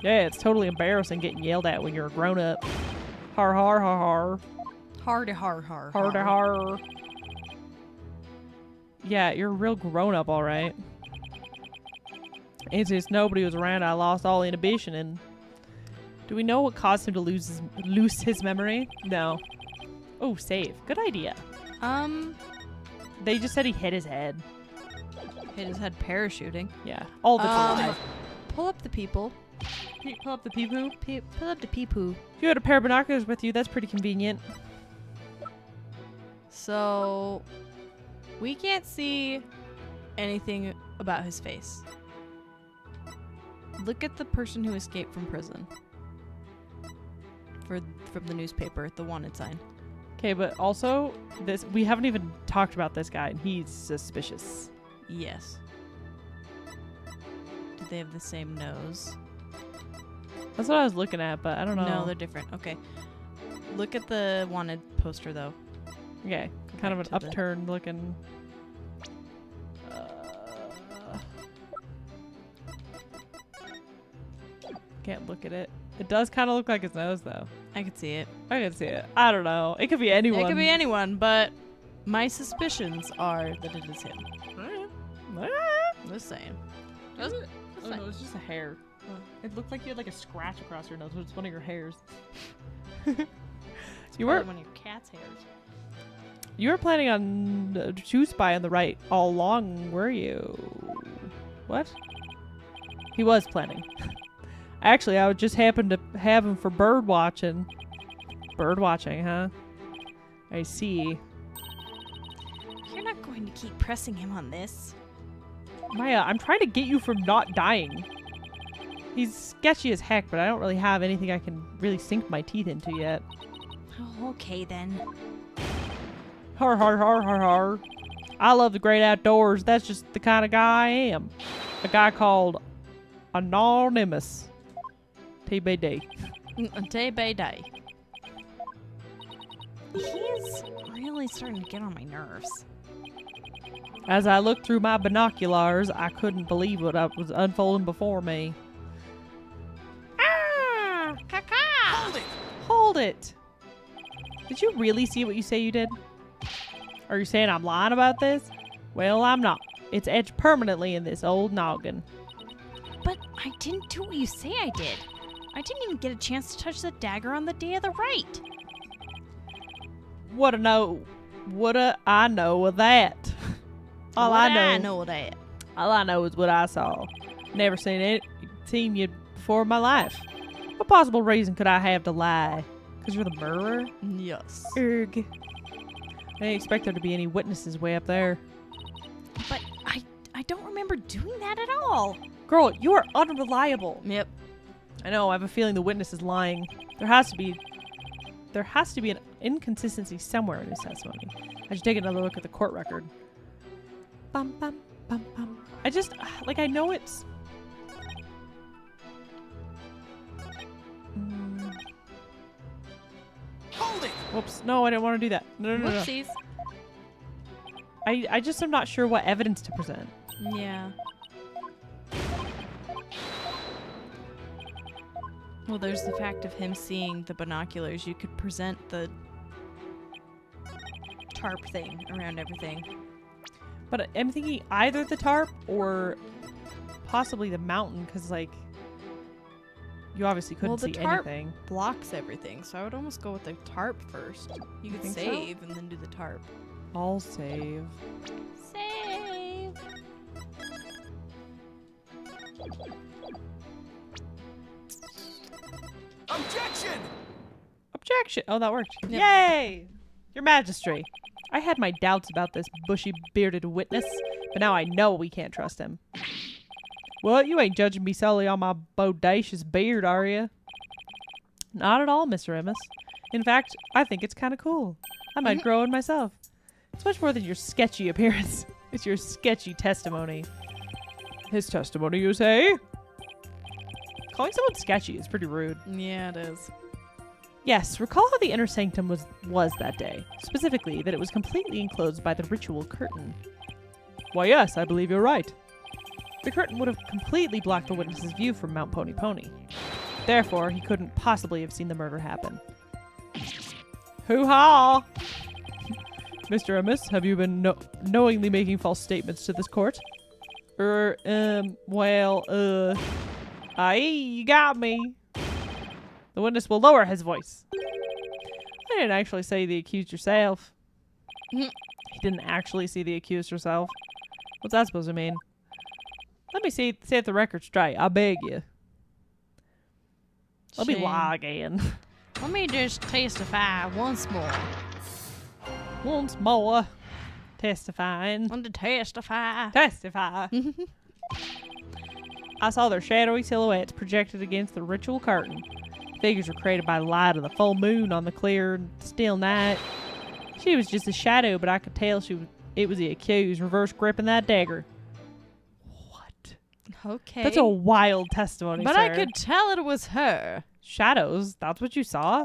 Yeah, it's totally embarrassing getting yelled at when you're a grown up. Har har har har. Har to har har. Har to har. Yeah, you're a real grown up, all right. And since nobody was around, I lost all inhibition. And do we know what caused him to lose his memory? No. Oh, save. Good idea. They just said he hit his head. Hit his head parachuting. Yeah, all the time. Pull up the people. Pull up the pee-poo. Pull up the peepoo. If you had a pair of binoculars with you, that's pretty convenient. So, we can't see anything about his face. Look at the person who escaped from prison. From the newspaper, the wanted sign. Okay, but also, we haven't even talked about this guy, and he's suspicious. Yes. Do they have the same nose? That's what I was looking at, but I don't know. No, they're different. Okay. Look at the wanted poster, though. Okay, kind of an back to the- upturned looking. Can't look at it. It does kind of look like his nose, though. I could see it. I can see it. I don't know. It could be anyone. It could be anyone, but my suspicions are that it is him. Just saying. Does it? Oh no, it's just a hair. It looked like you had like a scratch across your nose, but it's one of your hairs. You were one of your cat's hairs. You were planning on to spy on the right all along, were you? What? He was planning. Actually, I would just happen to have him for bird watching. Bird watching, huh? I see. You're not going to keep pressing him on this. Maya, I'm trying to get you from not dying. He's sketchy as heck, but I don't really have anything I can really sink my teeth into yet. Oh, okay then. Har har har har har. I love the great outdoors. That's just the kind of guy I am. A guy called Anonymous. TBD. Day by day. He's really starting to get on my nerves. As I looked through my binoculars, I couldn't believe what was unfolding before me. Ah! Caca! Hold it! Hold it! Did you really see what you say you did? Are you saying I'm lying about this? Well, I'm not. It's etched permanently in this old noggin. But I didn't do what you say I did. I didn't even get a chance to touch the dagger on the day of the rite. What I know of that? All I know. I know that. All I know is what I saw. Never seen you before in my life. What possible reason could I have to lie? Because you're the murderer? Yes. Erg. I didn't expect there to be any witnesses way up there. But I don't remember doing that at all. Girl, you are unreliable. Yep. I know, I have a feeling the witness is lying. There has to be an inconsistency somewhere in his testimony. I should take another look at the court record. Bum, bum, bum, bum. I know it's... Hold it! Whoops. No, I didn't want to do that. No. Whoopsies. I just am not sure what evidence to present. Yeah. Well, there's the fact of him seeing the binoculars. You could present the tarp thing around everything. But I'm thinking either the tarp or possibly the mountain, because, like, you obviously couldn't the see tarp anything. blocks everything, so I would almost go with the tarp first. You could think so? save and then do the tarp. I'll save. Save. Objection! Objection! Oh, that worked. Yep. Yay! Your Majesty. I had my doubts about this bushy bearded witness, but now I know we can't trust him. What? You ain't judging me solely on my bodacious beard, are you? Not at all, Mr. Emmis. In fact, I think it's kind of cool. I might grow it myself. It's much more than your sketchy appearance. It's your sketchy testimony. His testimony, you say? Calling someone sketchy is pretty rude. Yeah, it is. Yes, recall how the inner sanctum was that day. Specifically, that it was completely enclosed by the ritual curtain. Why, yes, I believe you're right. The curtain would have completely blocked the witness's view from Mount Pony Pony. Therefore, he couldn't possibly have seen the murder happen. Hoo-ha! Mr. Amos, have you been knowingly making false statements to this court? Aye, you got me. The witness will lower his voice. I didn't actually say the accused yourself. He didn't actually see the accused herself. What's that supposed to mean? Let me see if the record's straight. I beg you. Let me Shame. lie again. Let me just testify once more. Once more. Testifying. Want to testify? Testify. I saw their shadowy silhouettes projected against the ritual curtain. Figures were created by the light of the full moon on the clear and still night. She was just a shadow, but I could tell it was the accused reverse gripping that dagger. What? Okay. That's a wild testimony, But sir. I could tell it was her. Shadows? That's what you saw?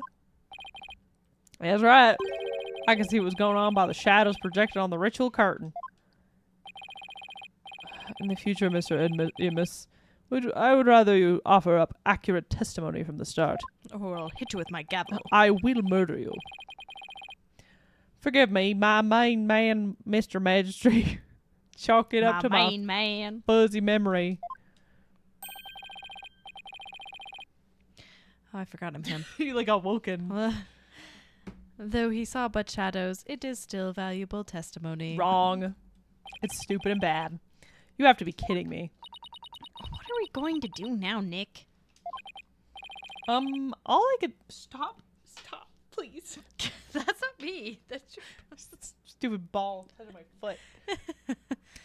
That's right. I can see what was going on by the shadows projected on the ritual curtain. In the future, Mr. Amos, I would rather you offer up accurate testimony from the start. Or I'll hit you with my gavel. I will murder you. Forgive me, my main man, Mr. Magistrate. Chalk it up to my main man. fuzzy memory. Oh, I forgot him. You like awoken. Though he saw but shadows, it is still valuable testimony. Wrong. It's stupid and bad. You have to be kidding me. What are we going to do now, Nick? All I could stop, please. That's not me. That's your Stupid ball touching my foot.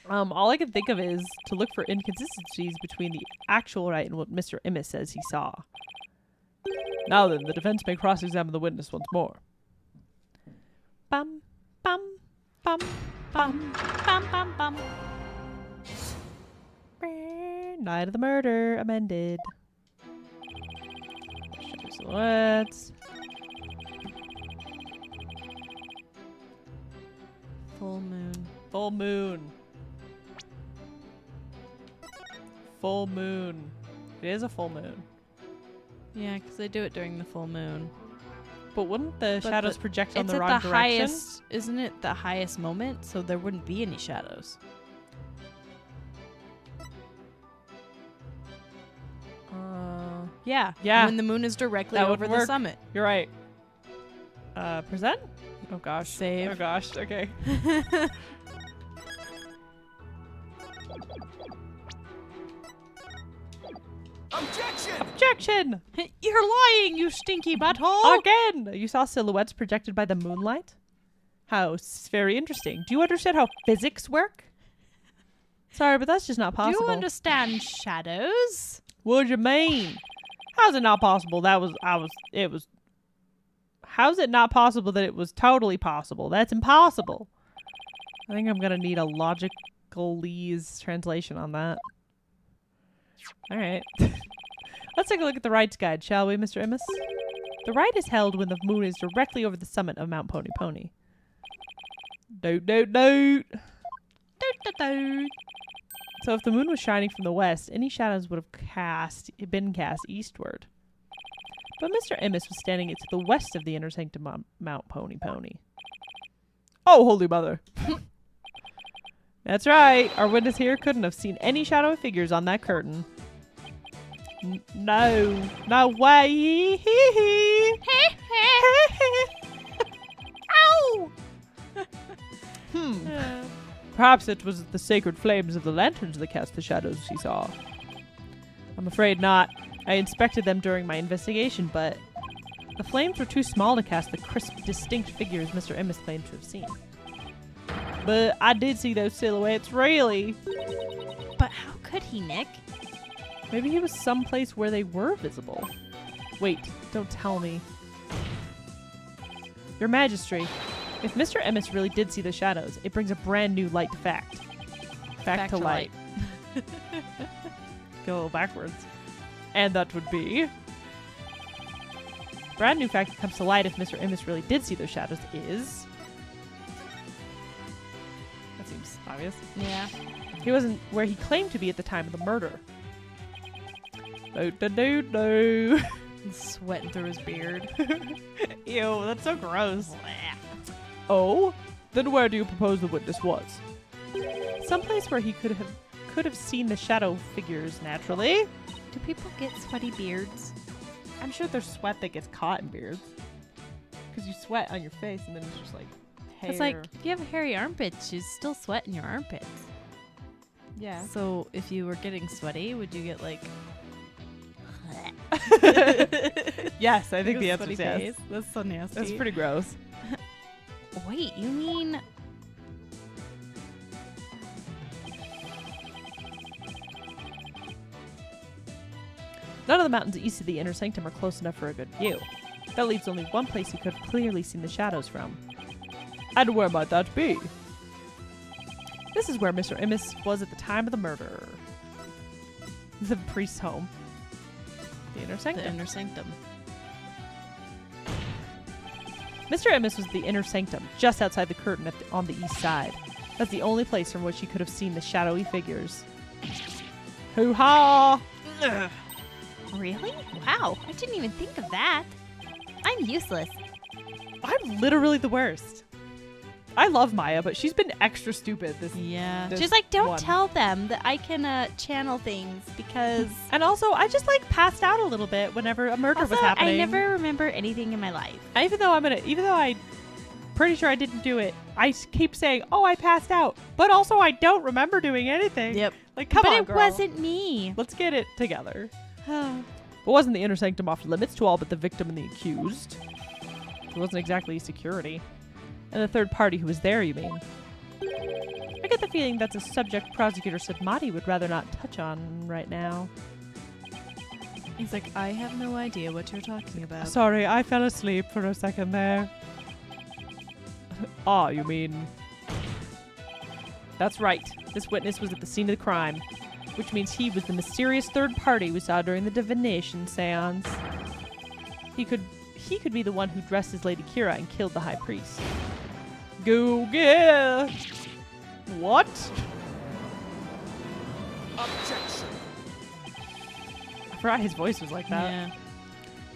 All I can think of is to look for inconsistencies between the actual right and what Mr. Amos says he saw. Now then, the defense may cross-examine the witness once more. Bum, bum, bum, bum, Bum, bum, bum. Night of the murder amended. Shadow silhouettes. full moon. Full moon. Full moon. It is a full moon. Yeah, because they do it during the full moon. But wouldn't the But shadows project on It's the at wrong the direction? highest, isn't it? The highest moment, so there wouldn't be any shadows. Yeah. Yeah. When the moon is directly That would over the work. summit. You're right. Present? Oh gosh. Save. Oh gosh. Okay. Objection! Objection! You're lying, you stinky butthole! Again! You saw silhouettes projected by the moonlight? How very interesting. Do you understand how physics work? Sorry, but that's just not Do possible. you understand shadows? What do you mean? How's it not possible? How's it not possible that it was totally possible? That's impossible. I think I'm gonna need a logicalese translation on that. Alright. Let's take a look at the rights guide, shall we, Mr. Amos? The right is held when the moon is directly over the summit of Mount Pony Pony. Doot, doot, doot. Doot, doot. So if the moon was shining from the west, any shadows would have been cast eastward. But Mr. Amos was standing to the west of the inner sanctum of Mount Pony Pony. Oh, Holy Mother. That's right. Our witness here couldn't have seen any shadowy figures on that curtain. No. No way. Ow! Perhaps it was the sacred flames of the lanterns that cast the shadows he saw. I'm afraid not. I inspected them during my investigation, but the flames were too small to cast the crisp, distinct figures Mr. Amos claimed to have seen. But I did see those silhouettes, really. But how could he, Nick? Maybe he was someplace where they were visible. Wait, don't tell me. Your Majesty, if Mr. Amos really did see the shadows, it brings a brand new light to fact. Fact to light. Go backwards. And that would be... brand new fact that comes to light if Mr. Immis really did see those shadows is... That seems obvious. Yeah. He wasn't where he claimed to be at the time of the murder. No. He's sweating through his beard. Ew, that's so gross. Oh? Then where do you propose the witness was? Someplace where he could have seen the shadow figures naturally. Do people get sweaty beards? I'm sure there's sweat that gets caught in beards. Because you sweat on your face and then it's just like hair. It's like, if you have hairy armpits, you still sweat in your armpits. yeah. So if you were getting sweaty, would you get like... Yes, I think a the answer sweaty is yes. face? That's so nasty. That's pretty gross. Wait, you mean... None of the mountains east of the inner sanctum are close enough for a good view. That leaves only one place he could have clearly seen the shadows from. And where might that be? This is where Mr. Immis was at the time of the murder. The priest's home. The inner sanctum. The inner sanctum. Mr. Immis was at the inner sanctum, just outside the curtain on the east side. That's the only place from which he could have seen the shadowy figures. Hoo-ha! Really? Wow, I didn't even think of that. I'm useless. I'm literally the worst. I love Maya, but she's been extra stupid this. Yeah. this She's like, don't one. tell them that I can channel things because... And also, I just like passed out a little bit whenever a murder Also, was happening. I never remember anything in my life. Even though I'm pretty sure I didn't do it, I keep saying, "Oh, I passed out," but also I don't remember doing anything. Yep. Like, come but on, it girl. wasn't me. Let's get it together. But wasn't the inner sanctum off limits to all but the victim and the accused? It wasn't exactly security. And the third party who was there, you mean? I get the feeling that's a subject Prosecutor Sidmati would rather not touch on right now. He's like, I have no idea what you're talking about. Sorry, I fell asleep for a second there. Ah, you mean... That's right. This witness was at the scene of the crime, which means he was the mysterious third party we saw during the divination seance. He could be the one who dressed as Lady Kira and killed the high priest. Go get! What? Objection. I forgot his voice was like that. Yeah.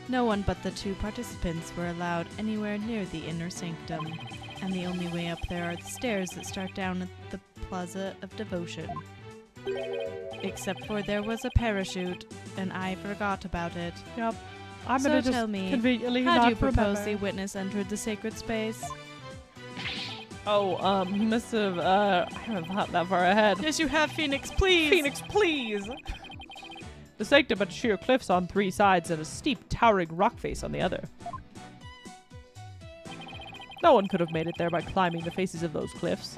No one but the two participants were allowed anywhere near the inner sanctum, and the only way up there are the stairs that start down at the Plaza of Devotion. Except for there was a parachute, and I forgot about it. Yep. I'm So gonna just tell me, conveniently How not do you propose remember. the witness entered the sacred space? Oh, he must have, I haven't thought that far ahead. Yes, you have, Phoenix, please! Phoenix, please! The sanctum had sheer cliffs on 3 sides and a steep, towering rock face on the other. No one could have made it there by climbing the faces of those cliffs.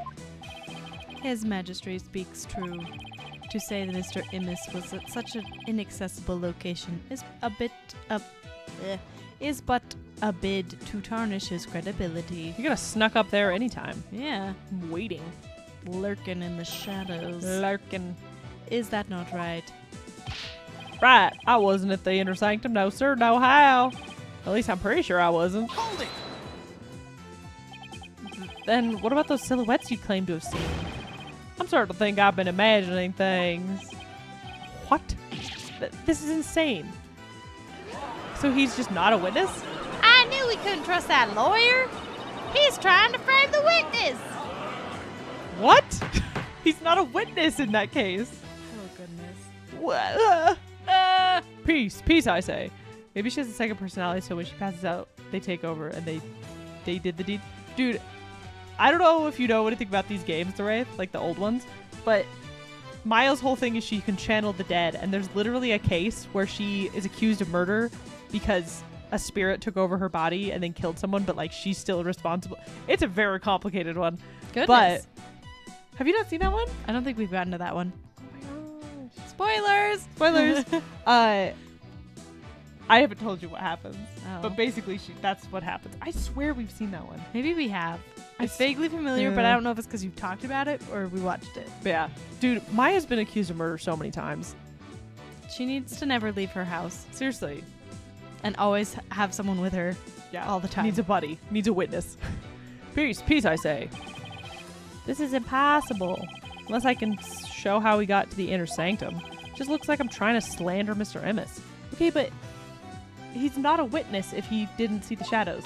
His Majesty speaks true. To say that Mr. Immis was at such an inaccessible location is but a bid to tarnish his credibility. You could have snuck up there anytime. Yeah, I'm waiting. lurking in the shadows. Lurking. Is that not right? Right, I wasn't at the inner sanctum, no sir, no how. At least I'm pretty sure I wasn't. Hold it. Then what about those silhouettes you claim to have seen? I'm starting to think I've been imagining things. What? This is insane. So he's just not a witness? I knew we couldn't trust that lawyer. He's trying to frame the witness. What? He's not a witness in that case. Oh, goodness. What? Peace, I say. Maybe she has a second personality, so when she passes out, they take over and they did the deed. Dude, I don't know if you know anything about these games, The Wraith, like the old ones, but Maya's whole thing is she can channel the dead, and there's literally a case where she is accused of murder because a spirit took over her body and then killed someone, but like she's still responsible. It's a very complicated one. Goodness. But have you not seen that one? I don't think we've gotten to that one. Oh my gosh. Spoilers! Spoilers. I haven't told you what happens, Oh. but basically that's what happens. I swear we've seen that one. Maybe we have. I It's vaguely familiar, but yeah. I don't know if it's because you've talked about it or we watched it. But yeah, dude, Maya's been accused of murder so many times. She needs to never leave her house. Seriously. And always have someone with her. Yeah, all the time. Needs a buddy. Needs a witness. Peace, peace, I say. This is impossible. Unless I can show how we got to the inner sanctum. Just looks like I'm trying to slander Mr. Emmis. Okay, but he's not a witness if he didn't see the shadows.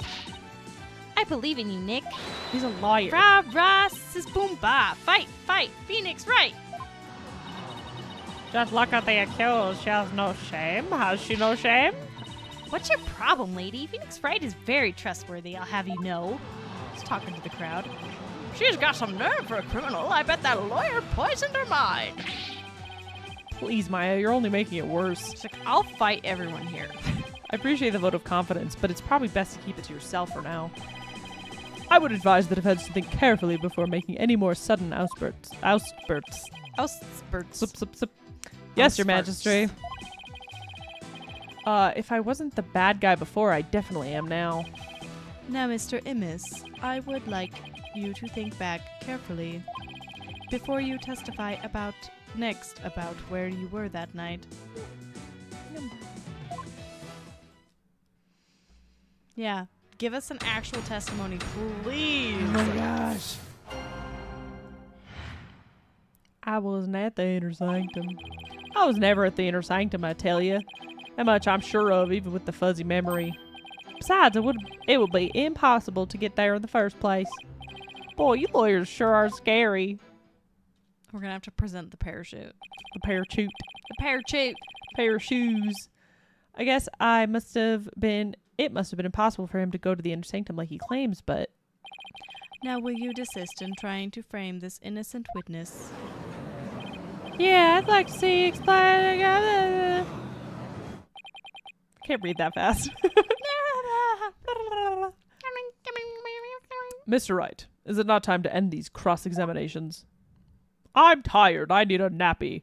I believe in you, Nick. He's a liar. Rah, rah, sis, boom, bah. Fight, fight. Phoenix, right. Just look at the accused. She has no shame. Has she no shame? What's your problem, lady? Phoenix Wright is very trustworthy, I'll have you know. He's talking to the crowd. She's got some nerve for a criminal. I bet that lawyer poisoned her mind. Please, Maya, you're only making it worse. She's like, I'll fight everyone here. I appreciate the vote of confidence, but it's probably best to keep it to yourself for now. I would advise the defense to think carefully before making any more sudden outspurts. Outspurts. Sip, sip, sip. Yes, Your Outsparks. Majesty. If I wasn't the bad guy before, I definitely am now. Now, Mr. Immis, I would like you to think back carefully before you testify about where you were that night. Yeah, give us an actual testimony, please. Oh my gosh. I wasn't at the inner sanctum. I was never at the inner sanctum, I tell you. That much I'm sure of, even with the fuzzy memory. Besides, it would be impossible to get there in the first place. Boy, you lawyers sure are scary. We're gonna have to present the parachute. The parachute. The parachute. Pair of shoes. I guess it must have been impossible for him to go to the inner sanctum like he claims, but Now, will you desist in trying to frame this innocent witness? yeah, I'd like to see you explain. Can't read that fast. Mr. Wright, is it not time to end these cross-examinations? I'm tired. I need a nappy.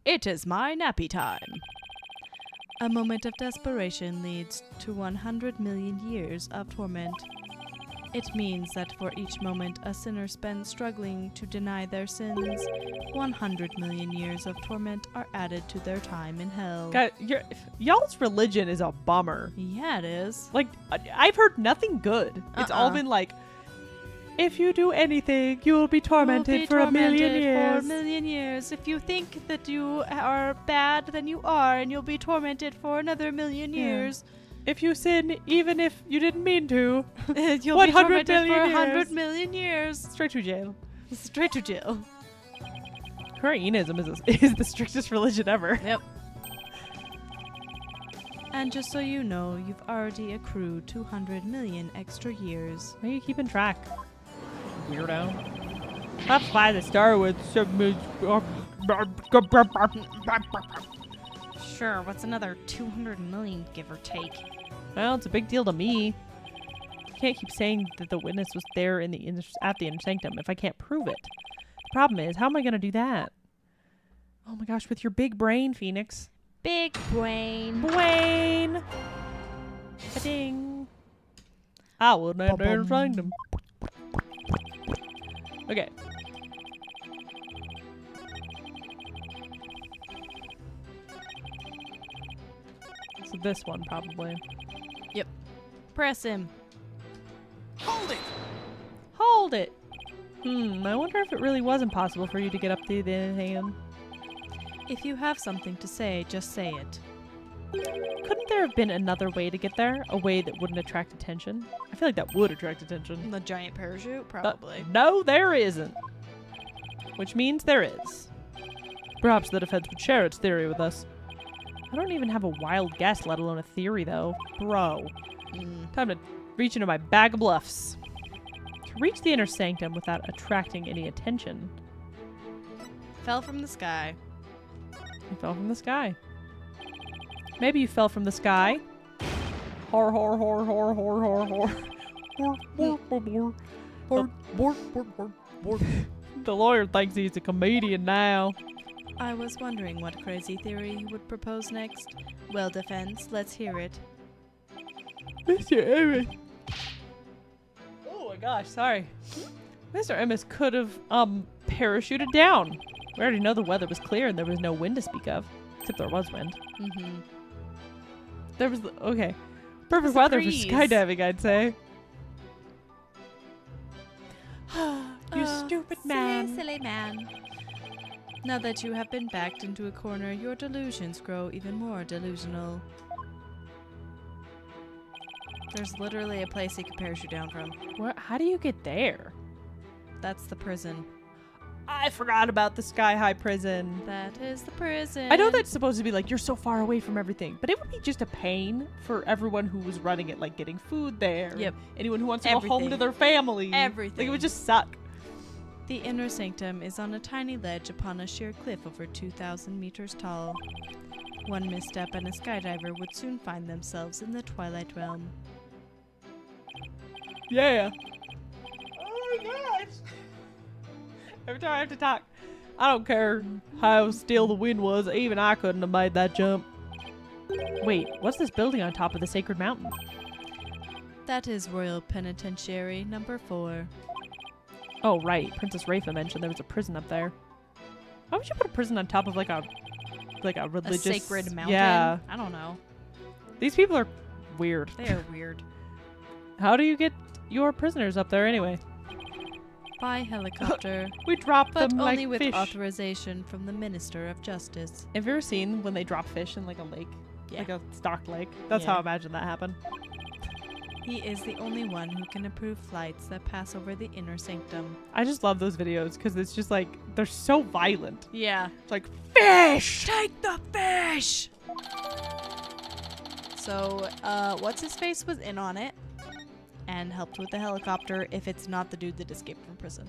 It is my nappy time. A moment of desperation leads to 100 million years of torment. It means that for each moment a sinner spends struggling to deny their sins, 100 million years of torment are added to their time in hell. God, y'all's religion is a bummer. Yeah, it is. Like, I've heard nothing good. It's all been like, if you do anything, you will be tormented for a million years. For a million years. If you think that you are bad, then you are, and you'll be tormented for another million Yeah. years. If you sin, even if you didn't mean to, You'll 100 be tormented for million 100 years. million years. Straight to jail. Straight to jail. Koreanism is the strictest religion ever. Yep. And just so you know, you've already accrued 200 million extra years. Why are you keeping track? Weirdo. That's why the Star Wars. Sure, what's another 200 million, give or take? Well, it's a big deal to me. You can't keep saying that the witness was there at the inner sanctum if I can't prove it. The problem is, how am I going to do that? Oh my gosh, with your big brain, Phoenix. Big brain. Brain! Ding. I will not the inner sanctum. Okay. So this one, probably. Press him. Hold it! Hold it! I wonder if it really was impossible for you to get up to the hand. If you have something to say, just say it. Couldn't there have been another way to get there? A way that wouldn't attract attention? I feel like that would attract attention. The giant parachute? No, there isn't. Which means there is. Perhaps the defense would share its theory with us. I don't even have a wild guess, let alone a theory, though. Bro. Time to reach into my bag of bluffs. To reach the inner sanctum without attracting any attention. Fell from the sky. You fell from the sky. Maybe you fell from the sky. Hor, hor, hor, hor, hor, hor, hor. The lawyer thinks he's a comedian now. I was wondering what crazy theory you would propose next. Well, defense, let's hear it. Mr. Emmis. Oh my gosh, sorry. Mr. Emmis could have, parachuted down. We already know the weather was clear and there was no wind to speak of. Except there was wind. There was okay. Perfect weather for breeze. skydiving, I'd say. You Oh, stupid man. Silly man. Now that you have been backed into a corner, your delusions grow even more delusional. There's literally a place you can parachute down from. What? How do you get there? That's the prison. I forgot about the Sky High prison. That is the prison. I know that's supposed to be like you're so far away from everything, but it would be just a pain for everyone who was running it, like getting food there. Yep. Anyone who wants to go home to Everything. their family. Everything. Like it would just suck. The inner sanctum is on a tiny ledge upon a sheer cliff over 2,000 meters tall. One misstep and a skydiver would soon find themselves in the Twilight Realm. Yeah. Oh my gosh. Every time I have to talk, I don't care how still the wind was, even I couldn't have made that jump. Wait, what's this building on top of the sacred mountain? That is Royal Penitentiary number 4. Oh, right. Princess Rafa mentioned there was a prison up there. Why would you put a prison on top of like a religious... A sacred mountain? Yeah. I don't know. These people are weird. They are weird. How do you get your prisoners up there anyway? By helicopter, We drop but them only like with fish. authorization from the Minister of Justice. Have you ever seen when they drop fish in like a lake? Yeah. Like a stocked lake? That's Yeah. how I imagine that happened. He is the only one who can approve flights that pass over the inner sanctum. I just love those videos because it's just like, they're so violent. Yeah. It's like, fish! Take the fish! So, what's his face was in on it and helped with the helicopter if it's not the dude that escaped from prison.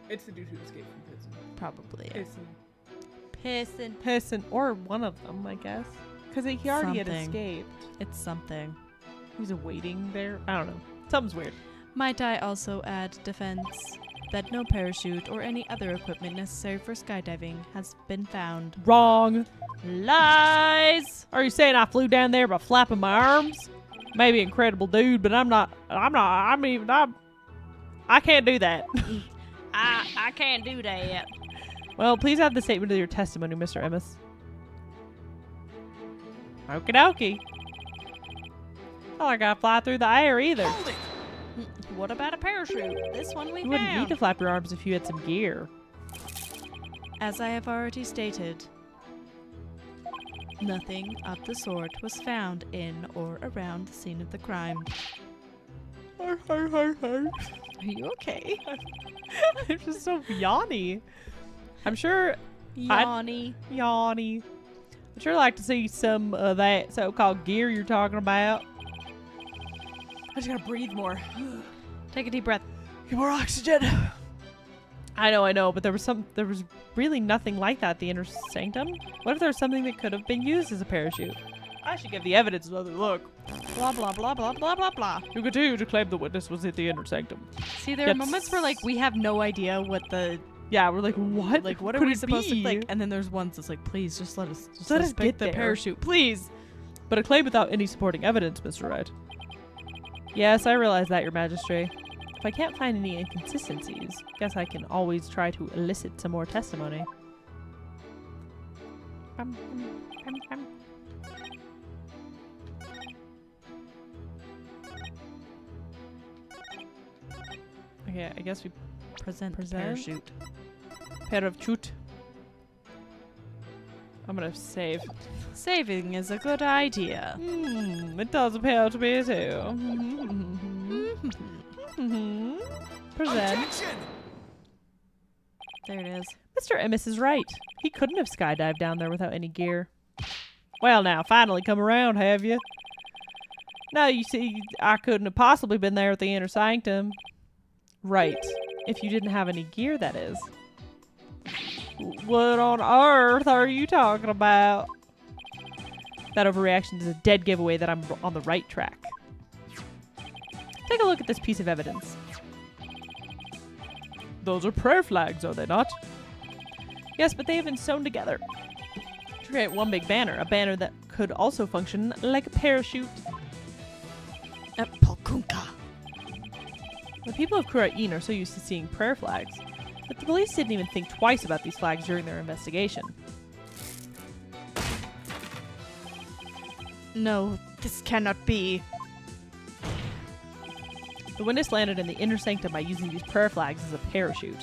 It's the dude who escaped from prison. Probably. Pissin. Pissin'. Pissin, or one of them, I guess. Because he already had Something. escaped. It's something. He was waiting there. I don't know. Something's weird. Might I also add defense that no parachute or any other equipment necessary for skydiving has been found. Wrong. Lies! Are you saying I flew down there by flapping my arms? Maybe incredible dude, but I can't do that. I can't do that. Well, please add the statement to your testimony, Mr. Emmis. Okie dokie. Not like I fly through the air either. Hold it! What about a parachute? This one we You wouldn't need found. to flap your arms if you had some gear. As I have already stated, nothing of the sort was found in or around the scene of the crime. Are you okay? I'm just so yawny. I'm sure Yanni. yawny. I'd sure like to see some of that so-called gear you're talking about. I just gotta breathe more. Take a deep breath. Get more oxygen. I know, but there was really nothing like that at the inner sanctum. What if there was something that could have been used as a parachute? I should give the evidence another look. Blah, blah, blah, blah, blah, blah, blah. You continue to claim the witness was at the inner sanctum. See, there are moments where, like, we have no idea what the... Yeah, we're like, what? Like, what are could we it supposed to be? think? And then there's ones that's like, please, just let us Let us pick get the there. parachute, please. But a claim without any supporting evidence, Mr. Wright. Yes, I realize that, Your Majesty. If I can't find any inconsistencies, guess I can always try to elicit some more testimony. Okay, I guess we Present the Present? parachute. pair of chute. I'm gonna save. Saving is a good idea. It does appear to be too. Present. Objection! There it is. Mr. Emmis is right. He couldn't have skydived down there without any gear. Well, now, finally come around, have you? No, you see, I couldn't have possibly been there at the inner sanctum. Right. If you didn't have any gear, that is. What on earth are you talking about? That overreaction is a dead giveaway that I'm on the right track. Take a look at this piece of evidence. Those are prayer flags, are they not? Yes, but they have been sewn together to create one big banner, a banner that could also function like a parachute. Polkunka. The people of Kurain are so used to seeing prayer flags that the police didn't even think twice about these flags during their investigation. No, this cannot be. The witness landed in the inner sanctum by using these prayer flags as a parachute.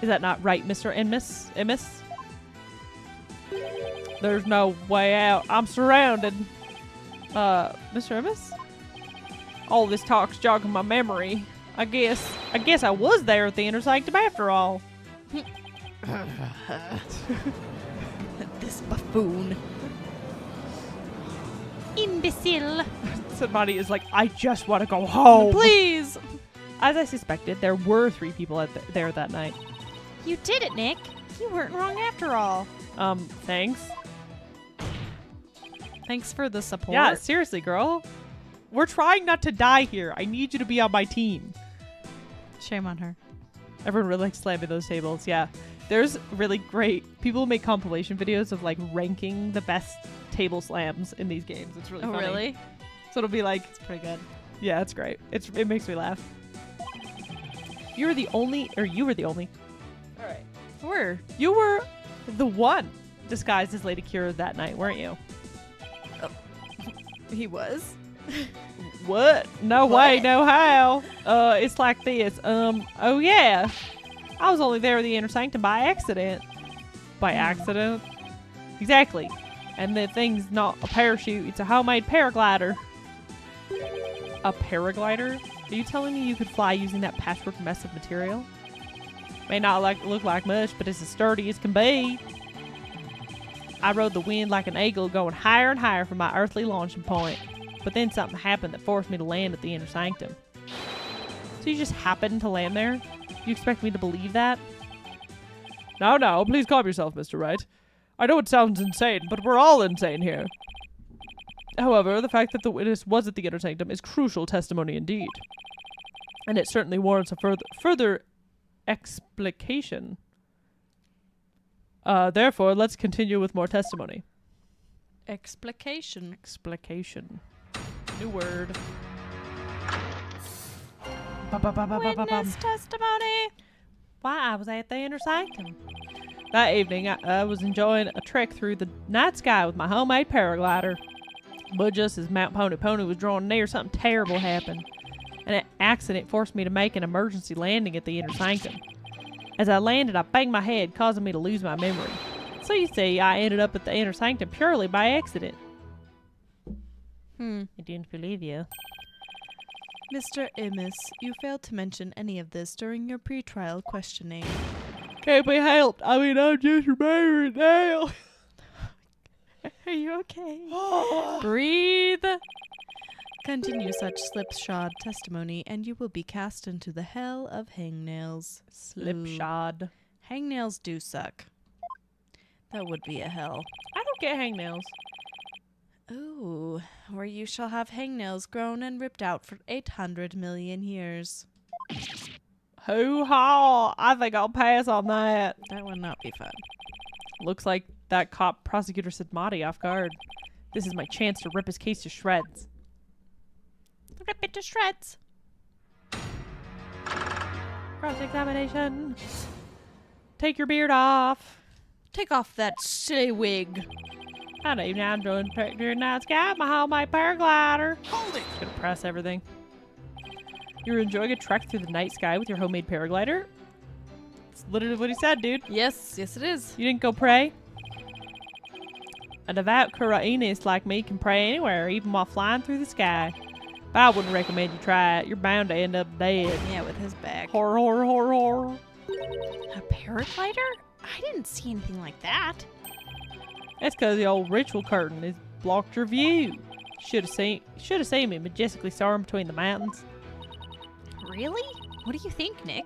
Is that not right, Mr. Inmus? Immus? There's no way out. I'm surrounded. Mr. Immus? All this talk's jogging my memory. I guess I was there at the inner sanctum after all. This buffoon. Imbecile. Somebody is like, I just want to go home. Please. As I suspected, there were 3 people there that night. You did it, Nick. You weren't wrong after all. Thanks. Thanks for the support. Yeah, seriously, girl. We're trying not to die here. I need you to be on my team. Shame on her. Everyone really likes slamming those tables. Yeah. There's really great people make compilation videos of like ranking the best table slams in these games. It's really funny. Really? So it'll be like, It's pretty good. yeah, it's great. It makes me laugh. You were the only. All right. You were the one disguised as Lady Kira that night, weren't you? He was. What? No way, no how. It's like this. Oh yeah. I was only there in the inner sanctum by accident. By accident? Exactly. And the thing's not a parachute, it's a homemade paraglider. A paraglider? Are you telling me you could fly using that patchwork mess of material? May not look like much, but it's as sturdy as can be. I rode the wind like an eagle, going higher and higher from my earthly launching point. But then something happened that forced me to land at the inner sanctum. So you just happened to land there? You expect me to believe that? Now, please calm yourself, Mr. Wright. I know it sounds insane, but we're all insane here. However, the fact that the witness was at the inner sanctum is crucial testimony indeed. And it certainly warrants a further explication. Therefore, let's continue with more testimony. Explication. Explication. New word. Witness testimony. Why I was at the inner sanctum. That evening, I was enjoying a trek through the night sky with my homemade paraglider. But just as Mount Pony was drawing near, something terrible happened. An accident forced me to make an emergency landing at the inner sanctum. As I landed, I banged my head, causing me to lose my memory. So you see, I ended up at the inner sanctum purely by accident. I didn't believe you. Mr. Immus, you failed to mention any of this during your pretrial questioning. Can't be helped. I mean, I'm just remembering now. Are you okay? Breathe. Continue such slipshod testimony, and you will be cast into the hell of hangnails. Slipshod. Hangnails do suck. That would be a hell. I don't get hangnails. Ooh, where you shall have hangnails grown and ripped out for 800 million years. Hoo-ha! I think I'll pass on that. That would not be fun. Looks like that cop prosecutor set Marty off guard. This is my chance to rip his case to shreds. Rip it to shreds. Cross-examination. Take your beard off. Take off that silly wig. I know now I'm doing trek during night sky. My homemade paraglider. Hold it! Gonna press everything. You're enjoying a trek through the night sky with your homemade paraglider? It's literally what he said, dude. Yes, it is. You didn't go pray? A devout Karainist like me can pray anywhere, even while flying through the sky. But I wouldn't recommend you try it. You're bound to end up dead. Yeah, with his back. Horror, horror, horror, horror. A paraglider? I didn't see anything like that. That's because the old ritual curtain has blocked your view. Should have seen me majestically soaring between the mountains. Really? What do you think, Nick?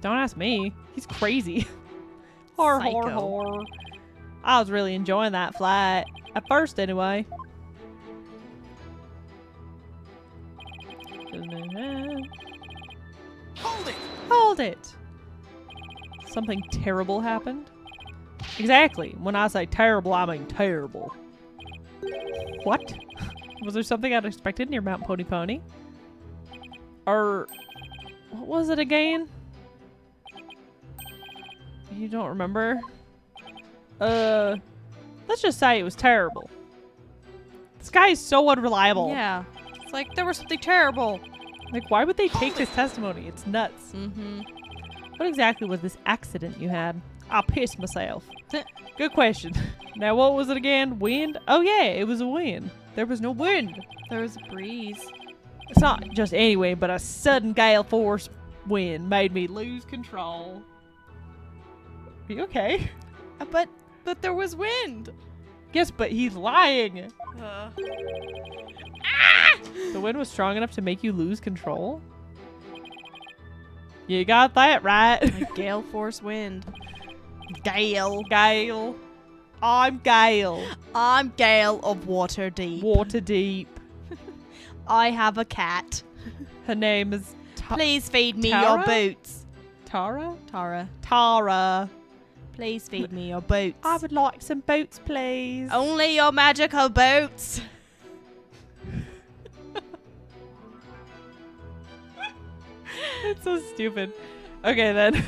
Don't ask me. He's crazy. Horror, horror, Psycho. horror. I was really enjoying that flight. At first, anyway. Hold it! Hold it. Something terrible happened? Exactly. When I say terrible, I mean terrible. What? Was there something unexpected near Mount Pony? Or what was it again? You don't remember? Let's just say it was terrible. This guy is so unreliable. Yeah. It's like there was something terrible. Like, why would they take this testimony? It's nuts. Mm-hmm. What exactly was this accident you had? I pissed myself. Good question. Now, what was it again? Wind? Oh, yeah, it was a wind. There was no wind. There was a breeze. It's not just any wind, but a sudden gale force wind made me lose control. Are you okay? But there was wind. Yes, but he's lying. The wind was strong enough to make you lose control? You got that right. A gale force wind. Gale. Gale. I'm Gale. I'm Gale of Waterdeep. Waterdeep. I have a cat. Her name is Please feed me Tara? your boots. Tara? Tara. Tara. Please feed me your boots. I would like some boots, please. Only your magical boots. It's so stupid. Okay, then.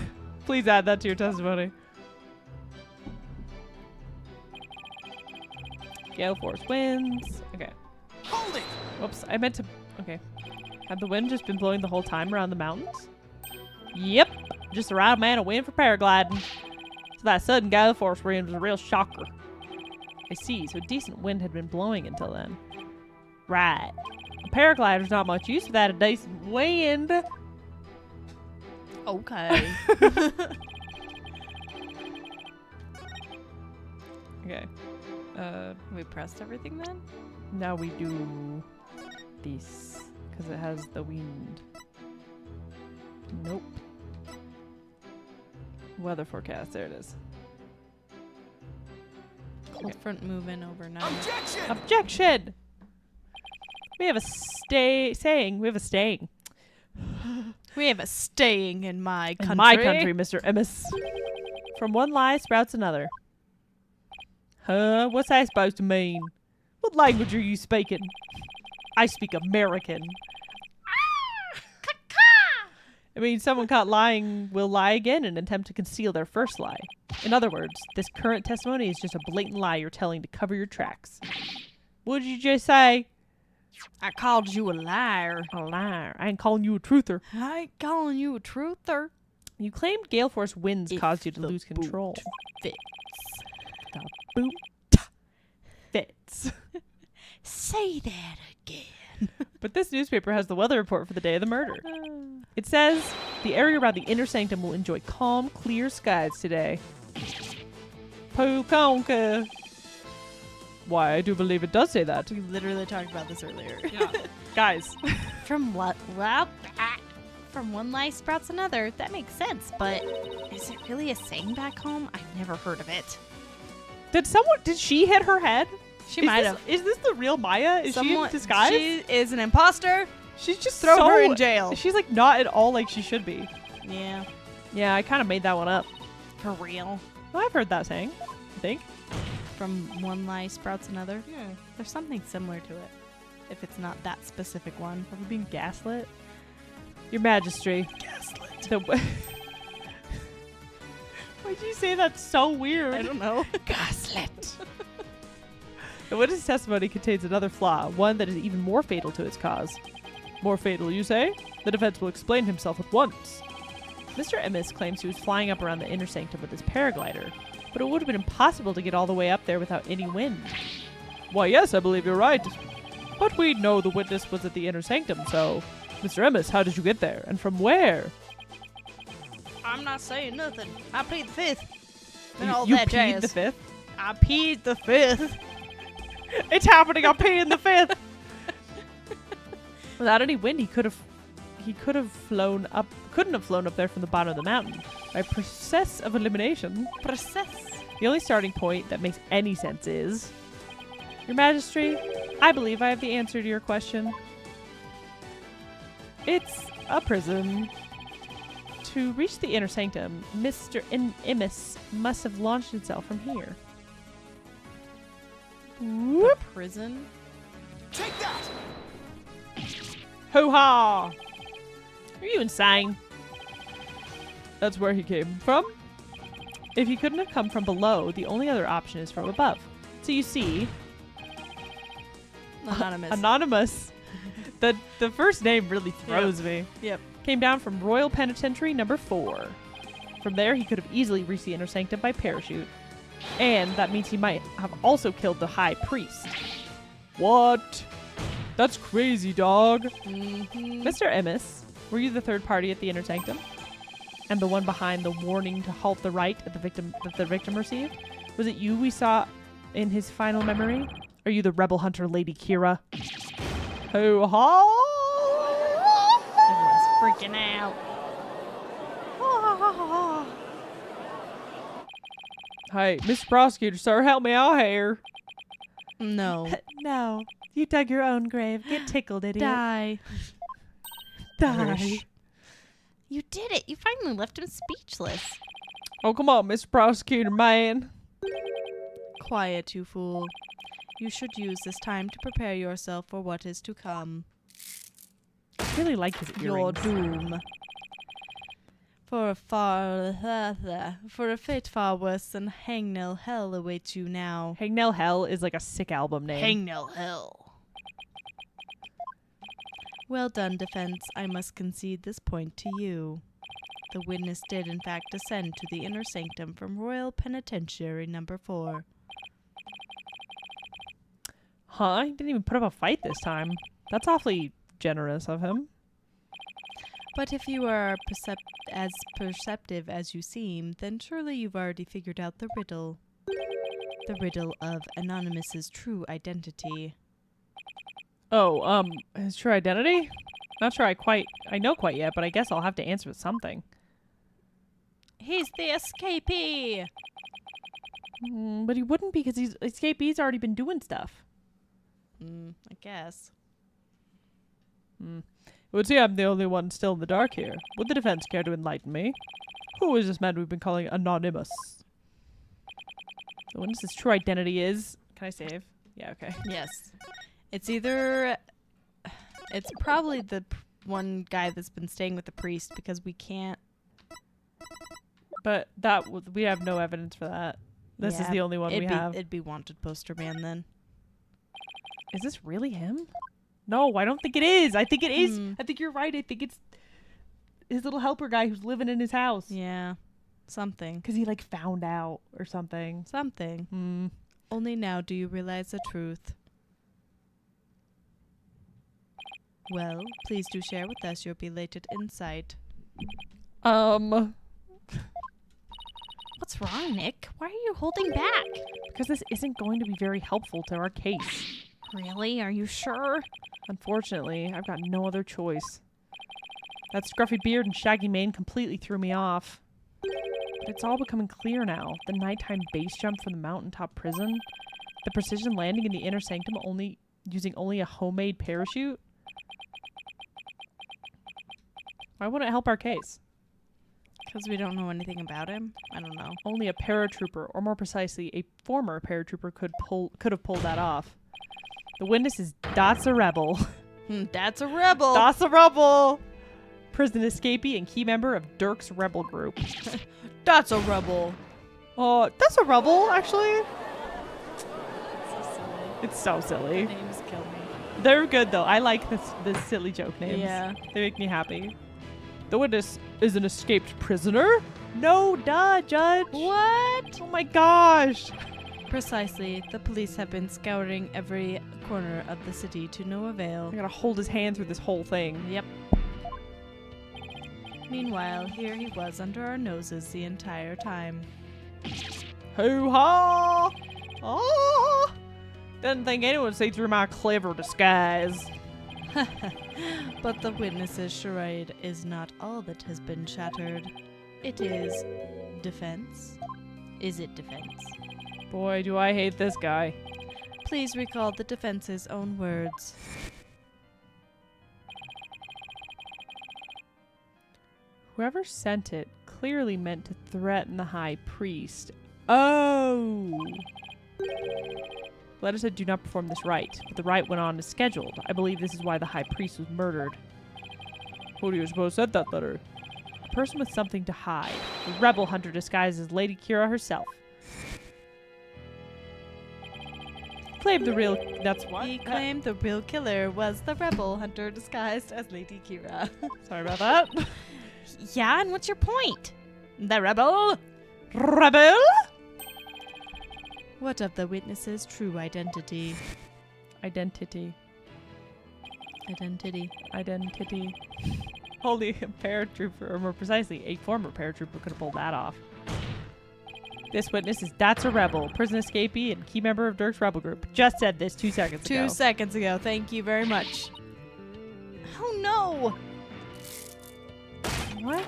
Please add that to your testimony. Gale force winds. Okay. Hold it! Whoops. I meant to... Okay. Had the wind just been blowing the whole time around the mountains? Yep. Just the right amount of wind for paragliding. So that sudden gale force wind was a real shocker. I see. So decent wind had been blowing until then. Right. A paraglider's not much use without a decent wind. Okay. Okay. We pressed everything then? Now we do this because it has the wind. Nope. Weather forecast. There it is. Cold front moving overnight. Objection! Objection! We have a saying. We have a staying. We have a staying in my country. In my country, Mr. Emmis. From one lie sprouts another. Huh? What's that supposed to mean? What language are you speaking? I speak American. It means someone caught lying will lie again and attempt to conceal their first lie. In other words, this current testimony is just a blatant lie you're telling to cover your tracks. What did you just say? I called you a liar. A liar. I ain't calling you a truther. I ain't calling you a truther. You claimed gale force winds If caused you to the lose control. boot fits. The boot fits. Say that again. But this newspaper has the weather report for the day of the murder. It says, the area around the inner sanctum will enjoy calm, clear skies today. Pukonka. Why, I do believe it does say that. We literally talked about this earlier. Guys. From what? Well, from one lie sprouts another. That makes sense, but is it really a saying back home? I've never heard of it. Did she hit her head? She might have. Is this the real Maya? Is she in disguise? She is an imposter. She's just Throw so, her in jail. She's like not at all like she should be. Yeah. Yeah, I kind of made that one up. For real. Well, I've heard that saying, I think. From one lie sprouts another. Yeah. There's something similar to it. If it's not that specific one. Have we been gaslit? Your Majesty. Gaslit. Why'd you say that so weird? I don't know. Gaslit. The witness testimony contains another flaw, one that is even more fatal to its cause. More fatal, you say? The defense will explain himself at once. Mr. Emmis claims he was flying up around the inner sanctum with his paraglider, but it would have been impossible to get all the way up there without any wind. Why, yes, I believe you're right. But we know the witness was at the inner sanctum, so... Mr. Emmis, how did you get there? And from where? I'm not saying nothing. I plead the fifth. And You- all you that peed jazz. the fifth? I peed the fifth. It's happening! I'm peeing the fifth! Without any wind, he couldn't have flown up there from the bottom of the mountain. By process of elimination, Process. the only starting point that makes any sense is... Your Majesty, I believe I have the answer to your question. It's a prison. To reach the inner sanctum, Mr. Emmis must have launched itself from here. The prison. Take that! Hoo-ha! Are you insane? That's where he came from. If he couldn't have come from below, the only other option is from above. So you see, Anonymous. Anonymous. The first name really throws me. Yep. Came down from Royal Penitentiary number 4. From there, he could have easily reached the Inner Sanctum by parachute. And that means he might have also killed the High Priest. What? That's crazy, dog. Mr. Emmis, were you the third party at the Inner Sanctum? And the one behind the warning to halt the right that the victim received? Was it you we saw in his final memory? Are you the rebel hunter Lady Kira? Ho-ha! Everyone's freaking out. Hey, Mr. Prosecutor, sir, help me out here. No. No. You dug your own grave. Get tickled, idiot. Die. Die. You did it. You finally left him speechless. Oh, come on, Mr. Prosecutor, man. Quiet, you fool. You should use this time to prepare yourself for what is to come. I really like his Your earrings. doom. For a fate far worse than Hangnell Hell awaits you now. Hangnell Hell is like a sick album name. Hangnell Hell. Well done, defense. I must concede this point to you. The witness did, in fact, descend to the Inner Sanctum from Royal Penitentiary number 4. Huh? He didn't even put up a fight this time. That's awfully generous of him. But if you are as perceptive as you seem, then surely you've already figured out the riddle. The riddle of Anonymous's true identity. Oh, his true identity? Not sure I know quite yet, but I guess I'll have to answer with something. He's the escapee! But he wouldn't because he's escapee's already been doing stuff. I guess. It would seem I'm the only one still in the dark here. Would the defense care to enlighten me? Who is this man we've been calling Anonymous? The witness's true identity is... Can I save? Yeah, okay. Yes. It's either... It's probably the one guy that's been staying with the priest because we can't... But we have no evidence for that. This is the only one we have. It'd be Wanted Poster Man then. Is this really him? No, I don't think it is. I think it is. I think you're right. I think it's his little helper guy who's living in his house. Yeah. Something. Because he, found out or something. Something. Only now do you realize the truth. Well, please do share with us your belated insight. Because What's wrong, Nick? Why are you holding back? this isn't going to be very helpful to our case. Really? Are you sure? Unfortunately, I've got no other choice. That scruffy beard and shaggy mane completely threw me off. But it's all becoming clear now. The nighttime base jump from the mountaintop prison, the precision landing in the Inner Sanctum using only a homemade parachute. Why wouldn't it help our case? Because we don't know anything about him? I don't know. Only a paratrooper, or more precisely, a former paratrooper could have pulled that off. The witness is Dot's a rebel. That's a rebel! Dot's a rebel! Prison escapee and key member of Dirk's rebel group. That's a rebel! Oh, that's a rebel, actually. So silly. It's so silly. Names kill me. They're good, though. I like this silly joke names. Yeah. They make me happy. The witness is an escaped prisoner? No, duh, Judge. What? Oh my gosh. Precisely. The police have been scouring every corner of the city to no avail. I gotta hold his hand through this whole thing. Yep. Meanwhile, here he was under our noses the entire time. Hoo-ha! Oh! Didn't think anyone would see through my clever disguise. But the witness's charade is not all that has been shattered. It is defense. Is it defense? Boy, do I hate this guy. Please recall the defense's own words. Whoever sent it clearly meant to threaten the high priest. Oh! Letter said do not perform this rite, but the rite went on as scheduled. I believe this is why the high priest was murdered. Who do you suppose sent that letter? A person with something to hide. The rebel hunter disguised as Lady Kira herself. claimed the real. That's what? He claimed the real killer was the rebel hunter disguised as Lady Kira. Sorry about that. Yeah, and what's your point? The rebel? Rebel? What of the witness's true identity? Identity. Identity. Identity. Only a paratrooper, or more precisely, a former paratrooper could have pulled that off. This witness is That's a Rebel, prison escapee and key member of Dirk's rebel group. Just said this 2 seconds ago. 2 seconds ago. Thank you very much. Oh no! What?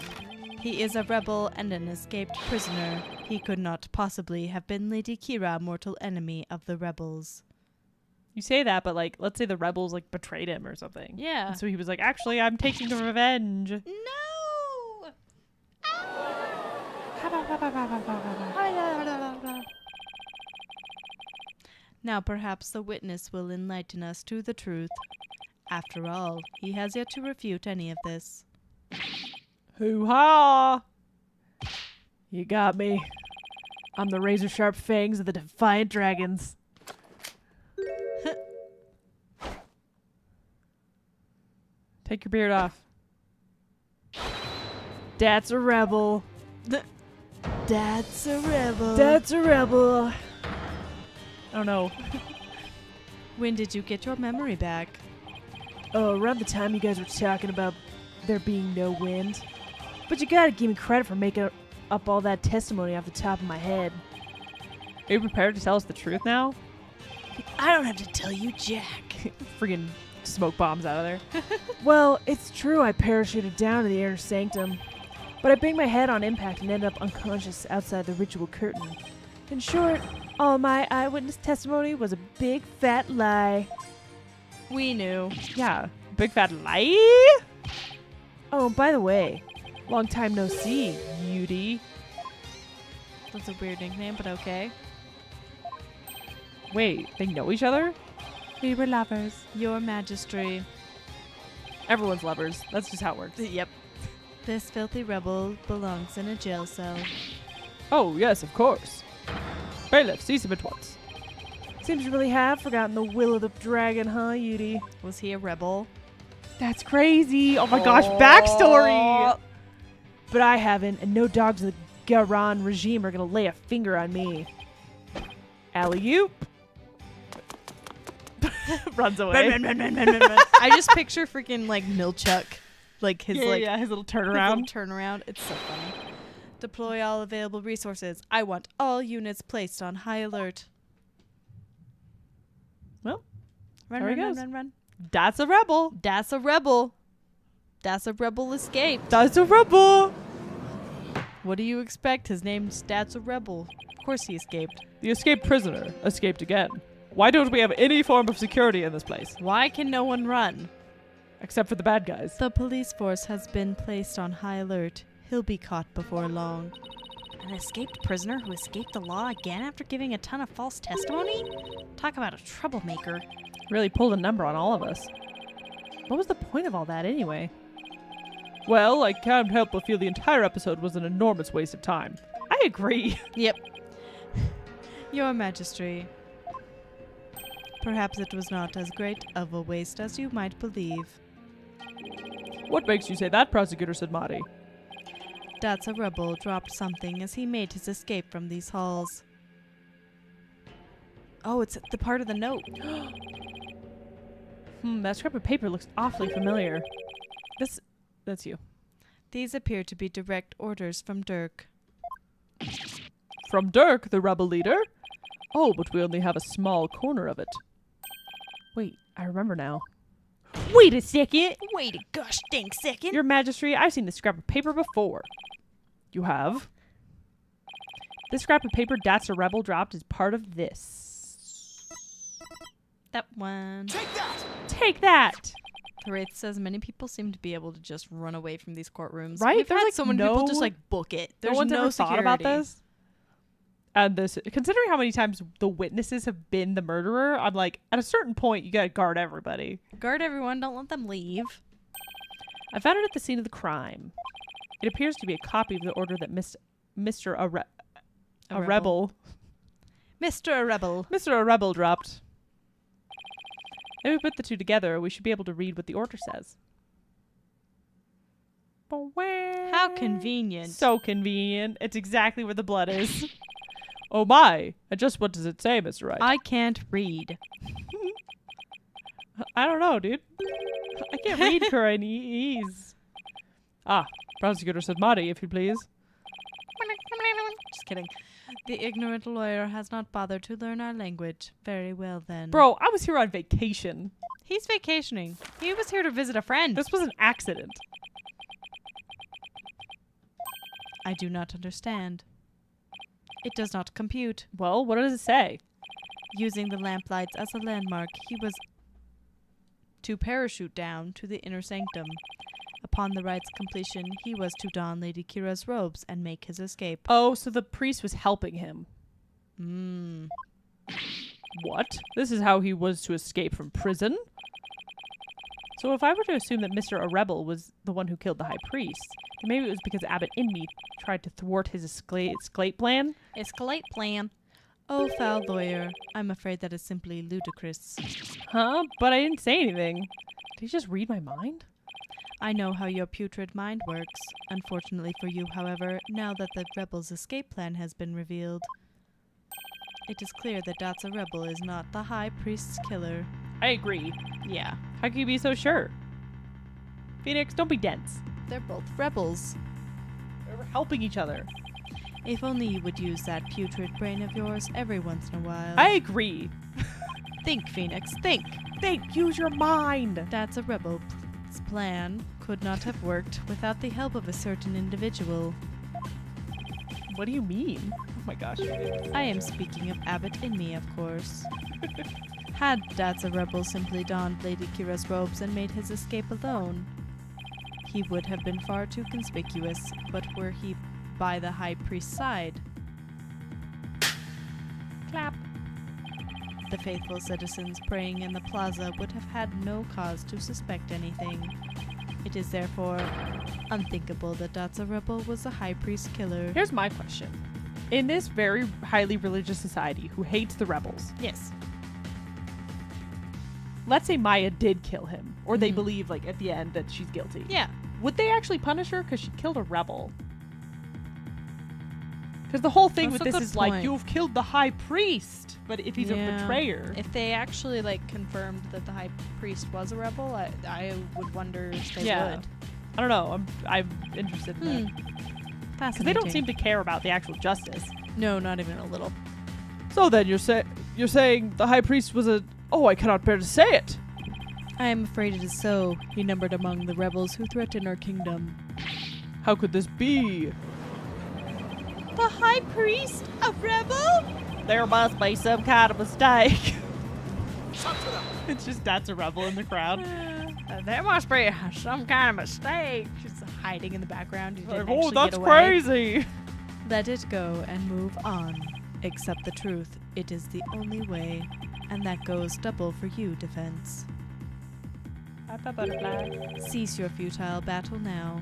He is a rebel and an escaped prisoner. He could not possibly have been Lady Kira, mortal enemy of the rebels. You say that, but like, let's say the rebels like betrayed him or something. Yeah. And so he was like, actually, I'm taking revenge. No! Now perhaps the witness will enlighten us to the truth. After all, he has yet to refute any of this. Hoo-ha! You got me. I'm the razor-sharp fangs of the Defiant Dragons. Take your beard off. That's a rebel. That's a rebel. That's a rebel. Oh no. When did you get your memory back? Oh, around the time you guys were talking about there being no wind. But you gotta give me credit for making up all that testimony off the top of my head. Are you prepared to tell us the truth now? I don't have to tell you, Jack. Friggin' smoke bombs out of there. Well, it's true I parachuted down to the inner sanctum, but I banged my head on impact and ended up unconscious outside the ritual curtain. In short, all my eyewitness testimony was a big fat lie. We knew. Yeah, big fat lie? Oh, by the way, long time no see, Yudi. That's a weird nickname, but okay. Wait, they know each other? We were lovers. Your Majesty. Everyone's lovers. That's just how it works. Yep. This filthy rebel belongs in a jail cell. Oh, yes, of course. Bailiff, seize him at once. Seems you really have forgotten the will of the dragon, huh, Yudi? Was he a rebel? That's crazy. Oh my gosh, backstory. But I haven't, and no dogs of the Garan regime are going to lay a finger on me. Alley-oop. Runs away. I just picture freaking like Milchuk. Like his his little his little turnaround. turnaround. It's so funny. Deploy all available resources. I want all units placed on high alert. Well, Run, there he run, goes. run, run, run. That's a rebel. That's a rebel. That's a rebel escaped. That's a rebel. What do you expect? His name's That's a rebel. Of course he escaped. The escaped prisoner escaped again. Why don't we have any form of security in this place? Why can no one run? Except for the bad guys. The police force has been placed on high alert. He'll be caught before long. An escaped prisoner who escaped the law again after giving a ton of false testimony? Talk about a troublemaker. Really pulled a number on all of us. What was the point of all that anyway? Well, I can't help but feel the entire episode was an enormous waste of time. I agree. Yep. Your Majesty. Perhaps it was not as great of a waste as you might believe. What makes you say that, Prosecutor Sidmati? That's a rebel dropped something as he made his escape from these halls. Oh, it's the part of the note. That scrap of paper looks awfully familiar. That's you. These appear to be direct orders from Dirk. From Dirk, the rebel leader? Oh, but we only have a small corner of it. Wait, I remember now. Wait a second! Wait a gosh dang second. Your Majesty, I've seen this scrap of paper before. You have? This scrap of paper That's a Rebel dropped is part of this. That one. Take that! Take that! The Wraith says many people seem to be able to just run away from these courtrooms. Right? We've There's, had like, so many people no- just like book it. There's no one's ever thought about security. this. And this, considering how many times the witnesses have been the murderer, I'm like, at a certain point, you gotta guard everybody. Guard everyone. Don't let them leave. I found it at the scene of the crime. It appears to be a copy of the order that A Rebel Mr. Rebel. Mr. Rebel dropped. If we put the two together, we should be able to read what the order says. How convenient. So convenient. It's exactly where the blood is. Oh my. And just what does it say, Mr. Wright? I can't read. I don't know, dude. I can't read Chinese. Ah, Prosecutor Sadmati, if you please. Just kidding. The ignorant lawyer has not bothered to learn our language. Very well, then. Bro, I was here on vacation. He's vacationing. He was here to visit a friend. This was an accident. I do not understand. It does not compute. Well, what does it say? Using the lamplights as a landmark, he was to parachute down to the inner sanctum. Upon the rite's completion, he was to don Lady Kira's robes and make his escape. Oh, so the priest was helping him. What? This is how he was to escape from prison? So if I were to assume that Mr. Rebel was the one who killed the high priest, then maybe it was because Abbot Inmee tried to thwart his escape plan? Escalate plan. Oh, foul lawyer. I'm afraid that is simply ludicrous. Huh? But I didn't say anything. Did he just read my mind? I know how your putrid mind works. Unfortunately for you, however, now that the rebel's escape plan has been revealed, it is clear that Datsa Rebel is not the high priest's killer. I agree. Yeah, How can you be so sure? Phoenix, don't be dense. they're both rebels. We're helping each other. If only you would use that putrid brain of yours every once in a while. I agree. Think, Phoenix, think. Think, use your mind. Datsa Rebel's plan could not have worked without the help of a certain individual. What do you mean? Oh my gosh. I am speaking of Abbot Inmee, of course. Had Datsa Rebel simply donned Lady Kira's robes and made his escape alone, he would have been far too conspicuous, but were he by the high priest's side, Clap. the faithful citizens praying in the plaza would have had no cause to suspect anything. It is therefore unthinkable that Datsa Rebel was the high priest killer. Here's my question. In this very highly religious society who hates the rebels, Yes. let's say Maya did kill him, or they Mhm. believe, like, at the end that she's guilty. Yeah. Would they actually punish her because she killed a rebel? Because the whole thing That's with a this good is like, point. you've killed the high priest. But if he's a Yeah. betrayer, If they actually like confirmed that the high priest was a rebel, I would wonder if they Yeah. would. I don't know. I'm interested in that. Because Fascinating. they don't seem to care about the actual justice. No, not even a little. So then you're saying the high priest was a... Oh, I cannot bear to say it. I am afraid it is so. He numbered among the rebels who threaten our kingdom. How could this be? The high priest, a rebel? There must be some kind of mistake. Shut to them. It's just that's a rebel in the crowd. There must be some kind of mistake. Just hiding in the background. You didn't Like, oh, actually that's get away. crazy. Let it go and move on. Accept the truth. It is the only way. And that goes double for you, defense. Butterfly. Cease your futile battle now.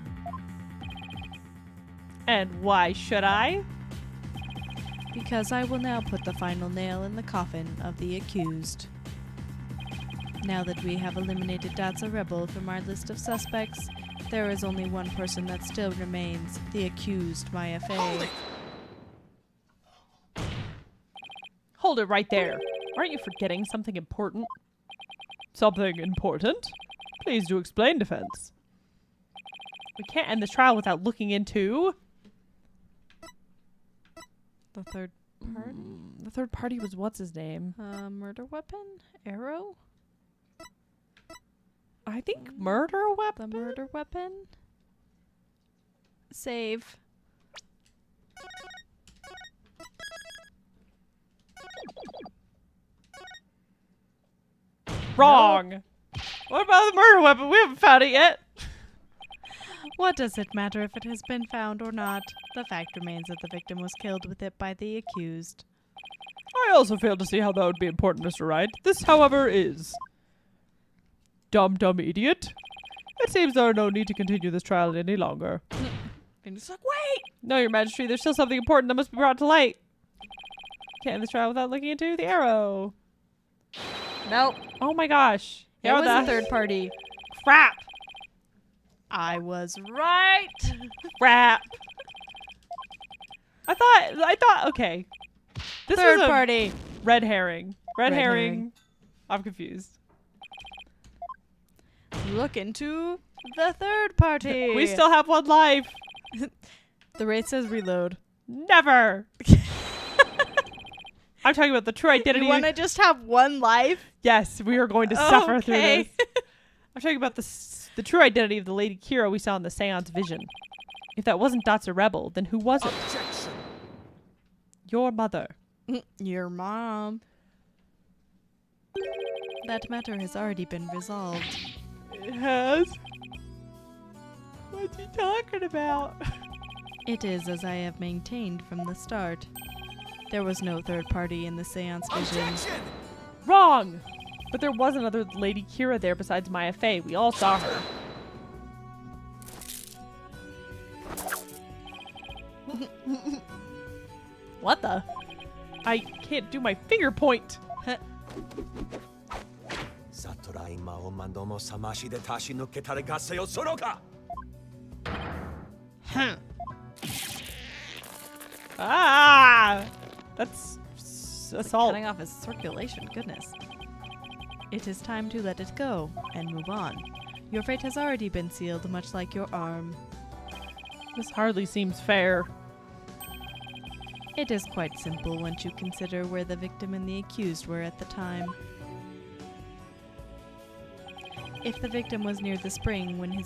And why should I? Because I will now put the final nail in the coffin of the accused. Now that we have eliminated Datsa Rebel from our list of suspects, there is only one person that still remains, the accused Maya Hold Fey. it. Hold it right there. Aren't you forgetting something important? Something important? Please do explain, defense. We can't end this trial without looking into... The third party? The third party was what's his name? Murder weapon? Arrow? I think murder The weapon? murder weapon? Save. Wrong. What about the murder weapon? We haven't found it yet. What does it matter if it has been found or not? The fact remains that the victim was killed with it by the accused. I also fail to see how that would be important, Mr. Wright. This, however, is... Dumb idiot. It seems there are no need to continue this trial any longer. And it's like, wait! No, Your Majesty, there's still something important that must be brought to light. Can't end this trial without looking into the arrow. Nope. Oh my gosh. It How was the a third party. crap. I was right. Crap. I thought okay. This Third was a party. red herring. Red Red herring. herring. I'm confused. Look into the third party. We still have one life. The rate says reload. Never. I'm talking about the true identity. You want to just have one life? Yes, we are going to suffer through Okay. this. I'm talking about the true identity of the Lady Kira we saw in the Seance vision. If that wasn't Dotsa Rebel, then who was it? Objection. Your mother. Your mom. That matter has already been resolved. It has. What's he talking about? It is as I have maintained from the start. There was no third party in the Seance vision. Objection. Wrong. But there was another Lady Kira there besides Maya Fey. We all saw her. What the? I can't do my finger point. サトライマオマンドもさましで足し抜けたれ合戦をするか Ah! That's assault. Cutting off his circulation. Goodness. It is time to let it go and move on. Your fate has already been sealed, much like your arm. This hardly seems fair. It is quite simple once you consider where the victim and the accused were at the time. If the victim was near the spring when with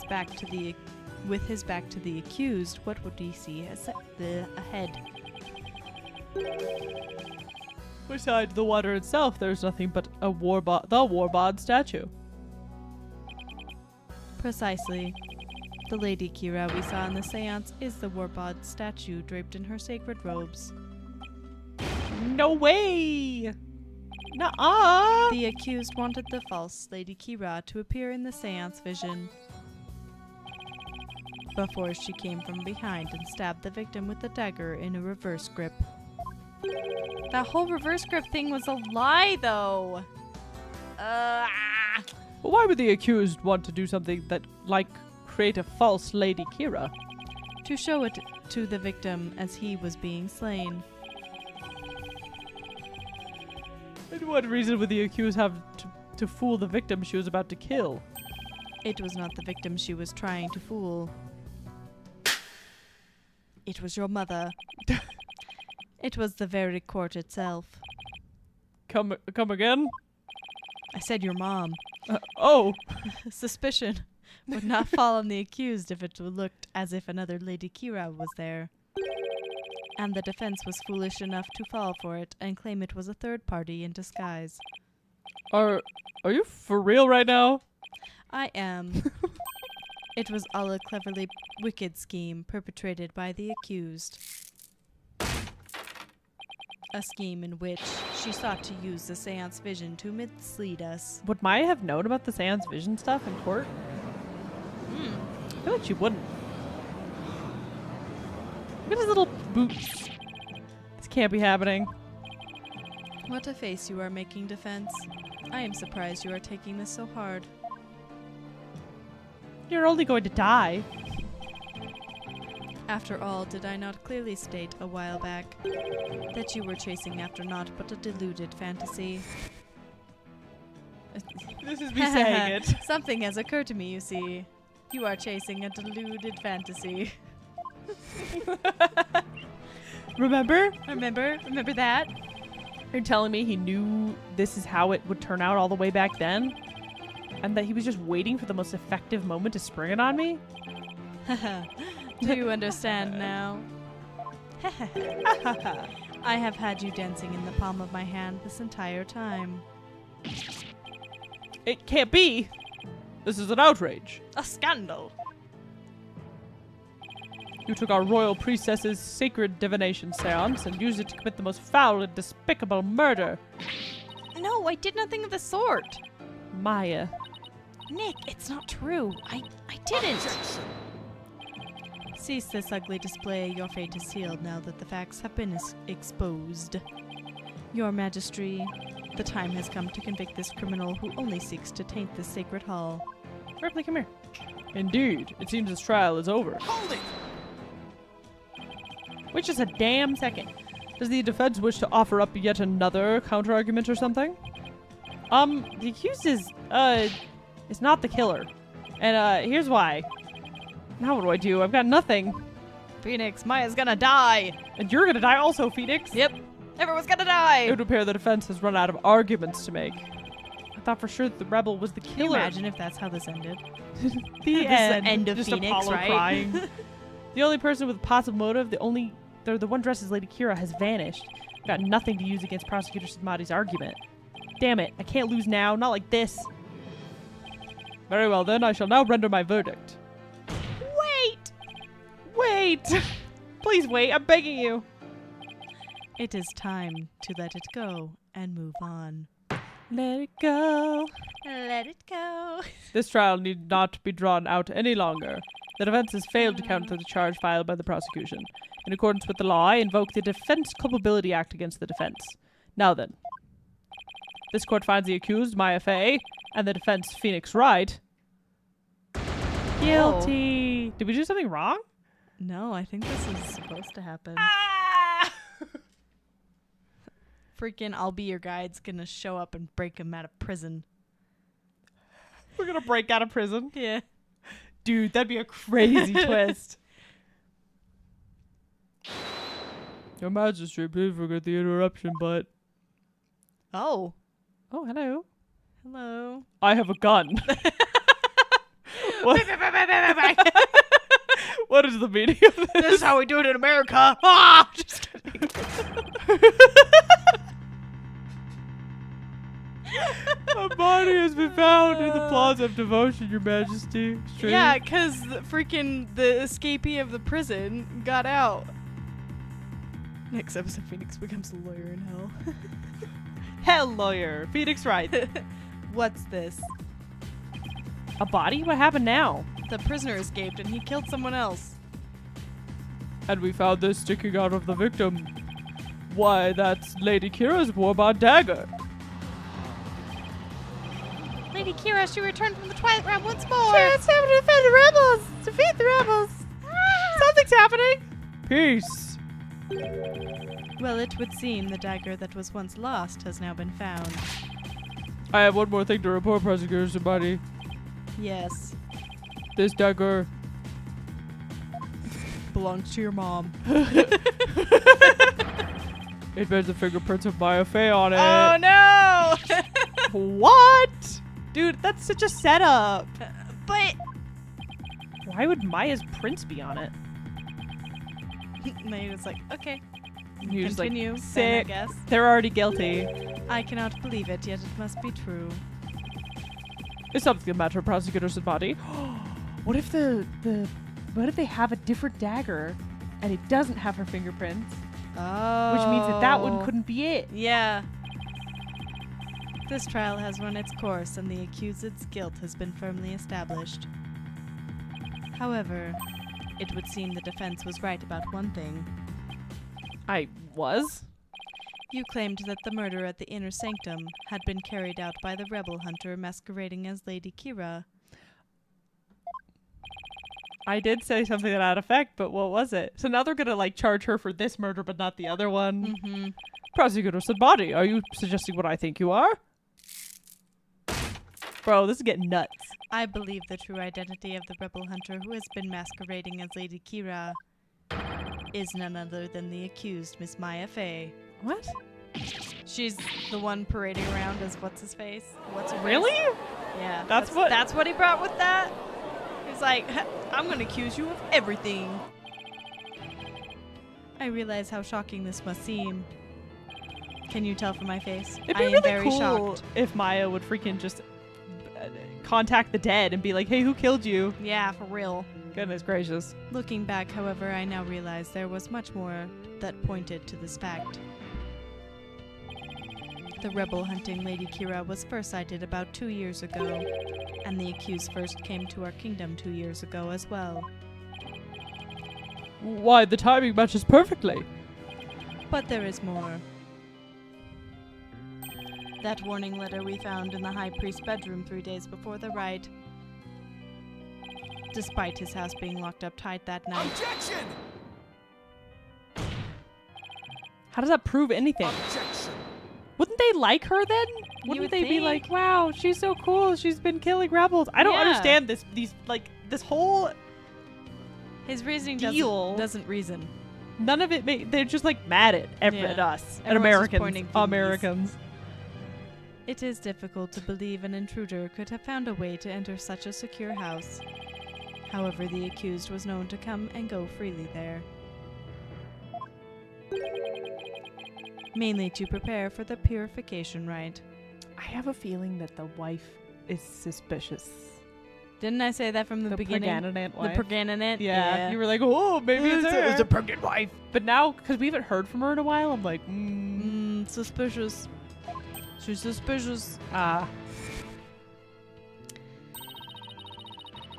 his back to the accused, what would he see ahead? Besides the water itself, there's nothing but the Warbod statue. Precisely. The Lady Kira we saw in the seance is the Warbod statue draped in her sacred robes. No way! Nuh-uh! The accused wanted the false Lady Kira to appear in the seance vision before she came from behind and stabbed the victim with the dagger in a reverse grip. That whole reverse grip thing was a lie, though. Well, why would the accused want to do something that, like, create a false Lady Kira? To show it to the victim as he was being slain. And what reason would the accused have to fool the victim she was about to kill? It was not the victim she was trying to fool. It was your mother. It was the very court itself. Come again? I said your mom. Oh! Suspicion would not fall on the accused if it looked as if another Lady Kira was there. And the defense was foolish enough to fall for it and claim it was a third party in disguise. Are you for real right now? I am. It was all a cleverly wicked scheme perpetrated by the accused. A scheme in which she sought to use the seance vision to mislead us. Would Maya have known about the Seance vision stuff in court? I feel like she wouldn't. Look at his little boots. This can't be happening. What a face you are making, defense. I am surprised you are taking this so hard. You're only going to die. After all, did I not clearly state a while back that you were chasing after naught but a deluded fantasy? This is me saying it. Something has occurred to me, you see. You are chasing a deluded fantasy. Remember? Remember that? You're telling me he knew this is how it would turn out all the way back then? And that he was just waiting for the most effective moment to spring it on me? Do you understand now? I have had you dancing in the palm of my hand this entire time. It can't be! This is an outrage. A scandal! You took our royal priestess's sacred divination seance and used it to commit the most foul and despicable murder. No, I did nothing of the sort. Maya. Nick, it's not true. I didn't. Objection. Cease this ugly display. Your fate is sealed now that the facts have been exposed. Your Majesty, The time has come to convict this criminal who only seeks to taint this sacred hall. Ripley, come here. Indeed, it seems this trial is over. Hold it! Wait just a damn second. Does the defense wish to offer up yet another counter-argument or something? The accused is not the killer. And, here's why. Now what do? I've got nothing. Phoenix, Maya's gonna die! And you're gonna die also, Phoenix. Yep, everyone's gonna die! It would appear the defense has run out of arguments to make. I thought for sure that the rebel was the Can you killer. imagine if that's how this ended? The This is the end of Just Phoenix, Apollo right? crying. The only person with a possible motive, the one dressed as Lady Kira, has vanished. I've got nothing to use against Prosecutor Sidmati's argument. Damn it, I can't lose now, not like this. Very well then, I shall now render my verdict. Wait! Wait! Please wait, I'm begging you. It is time to let it go and move on. Let it go. Let it go. This trial need not be drawn out any longer. The defense has failed to counter the charge filed by the prosecution. In accordance with the law, I invoke the Defense Culpability Act against the defense. Now then. This court finds the accused, Maya Fey, and the defense, Phoenix Wright, guilty. Did we do something wrong? No, I think this is supposed to happen. Freaking I'll Be Your Guide's gonna show up and break him out of prison. We're gonna break out of prison? Yeah. Dude, that'd be a crazy twist. Your Majesty, please forget the interruption, but... Oh. Oh, hello. Hello. I have a gun. What? What is the meaning of this? This is how we do it in America. Ah! Just kidding. A body has been found in the Plaza of Devotion, Your Majesty. Extreme. Yeah, because freaking the escapee of the prison got out. Next episode, Phoenix becomes a lawyer in hell. Hell lawyer. Phoenix Wright. What's this? A body? What happened now? The prisoner escaped and he killed someone else. And we found this sticking out of the victim. Why, that's Lady Kira's warbond dagger. Lady Kira, she returned from the Twilight Realm once more. It's time to defend the rebels! Defeat the rebels! Something's happening! Peace. Well, it would seem the dagger that was once lost has now been found. I have one more thing to report, Prosecutor Sidmati. Yes. This dagger Belongs to your mom. it bears the fingerprints of Maya Fey on it. Oh no! What? Dude, that's such a setup. But Why would Maya's prints be on it? Nate is like, okay, You're just like, continue. Then, I sick. guess. They're already guilty. I cannot believe it, yet it must be true. Is something the matter, Prosecutor Sidmati? What if what if they have a different dagger and it doesn't have her fingerprints? Oh. Which means that one couldn't be it. Yeah. This trial has run its course and the accused's guilt has been firmly established. However, it would seem the defense was right about one thing. I was? You claimed that the murder at the inner sanctum had been carried out by the rebel hunter masquerading as Lady Kira. I did say something to that effect, but what was it? So now they're gonna like charge her for this murder but not the other one. Mm-hmm. Prosecutor Sidmati, are you suggesting what I think you are? Bro, this is getting nuts. I believe the true identity of the rebel hunter who has been masquerading as Lady Kira is none other than the accused, Miss Maya Fey. What? She's the one parading around as what's-his-face. What's her Really? face? Yeah. That's what he brought with that? He's like, I'm going to accuse you of everything. I realize how shocking this must seem. Can you tell from my face? It'd I be am really very cool shocked. if Maya would freaking just contact the dead and be like, hey, who killed you? Yeah, for real. Goodness gracious. Looking back, however, I now realize there was much more that pointed to this fact. The rebel hunting Lady Kira was first sighted about 2 years ago, and the accused first came to our kingdom 2 years ago as well. Why, the timing matches perfectly. But there is more. That warning letter we found in the High Priest's bedroom 3 days before the rite. Despite his house being locked up tight that night. Objection! How does that prove anything? Objection! Wouldn't they like her then? Wouldn't would they be think. like, wow, she's so cool. She's been killing rebels. I don't Yeah. understand this whole, His reasoning Deal. doesn't reason. none of it, they're just like mad at at Yeah. us, at Everyone's just pointing Americans. fingers. Americans. It is difficult to believe an intruder could have found a way to enter such a secure house. However, the accused was known to come and go freely there. Mainly to prepare for the purification rite. I have a feeling that the wife is suspicious. Didn't I say that from the beginning? pregnant The wife. pregnant. Yeah, you were like, oh, maybe it's her. It's a pregnant wife. But now, because we haven't heard from her in a while, I'm like, Suspicious. She's suspicious.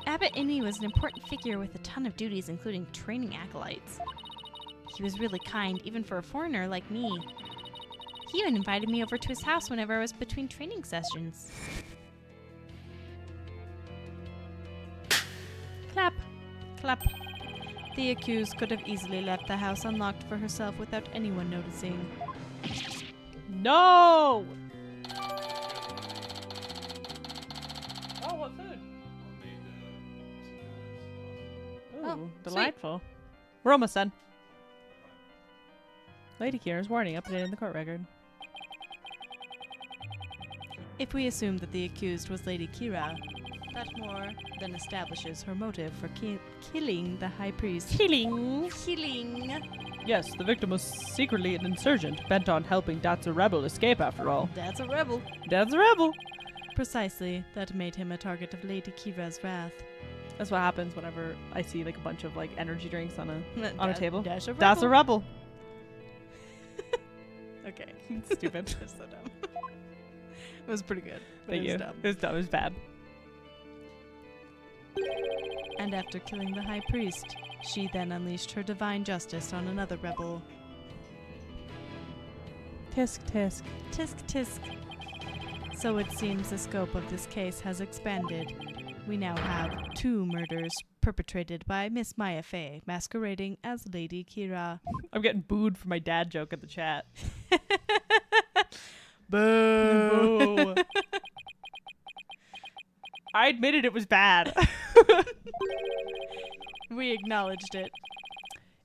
Abbot Inni was an important figure with a ton of duties, including training acolytes. He was really kind, even for a foreigner like me. He even invited me over to his house whenever I was between training sessions. Clap. Clap. The accused could have easily left the house unlocked for herself without anyone noticing. no! Oh, what food? Ooh, Oh, delightful. We're almost done. Lady Kira's warning updated in the court record. If we assume that the accused was Lady Kira, that more than establishes her motive for killing the High Priest. Killing. Yes, the victim was secretly an insurgent bent on helping That's a Rebel escape after all. That's a rebel. That's a rebel. Precisely, that made him a target of Lady Kira's wrath. That's what happens whenever I see like a bunch of like energy drinks on a table. That's a rebel. That's a rebel. Okay. Stupid. That's so dumb. It was pretty good. But Thank it you. was dumb. It was dumb. It was bad. And after killing the High Priest, she then unleashed her divine justice on another rebel. Tisk tisk. Tisk tisk. So it seems the scope of this case has expanded. We now have 2 murders perpetrated by Miss Maya Fey, masquerading as Lady Kira. I'm getting booed for my dad joke in the chat. Boo! Boo. I admitted it was bad. We acknowledged it.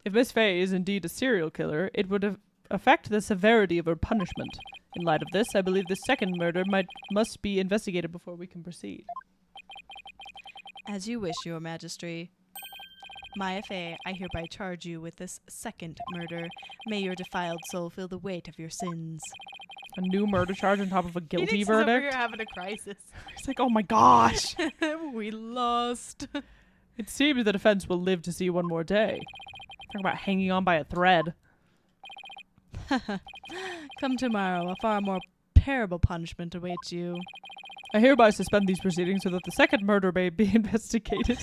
If Miss Fey is indeed a serial killer, it would affect the severity of her punishment. In light of this, I believe the second murder must be investigated before we can proceed. As you wish, Your Majesty. Maya Fey, I hereby charge you with this second murder. May your defiled soul feel the weight of your sins. A new murder charge on top of a guilty verdict. having a crisis. It's like, oh my gosh. We lost. It seems the defense will live to see one more day. Talk about hanging on by a thread. Come tomorrow, a far more terrible punishment awaits you. I hereby suspend these proceedings so that the second murder may be investigated.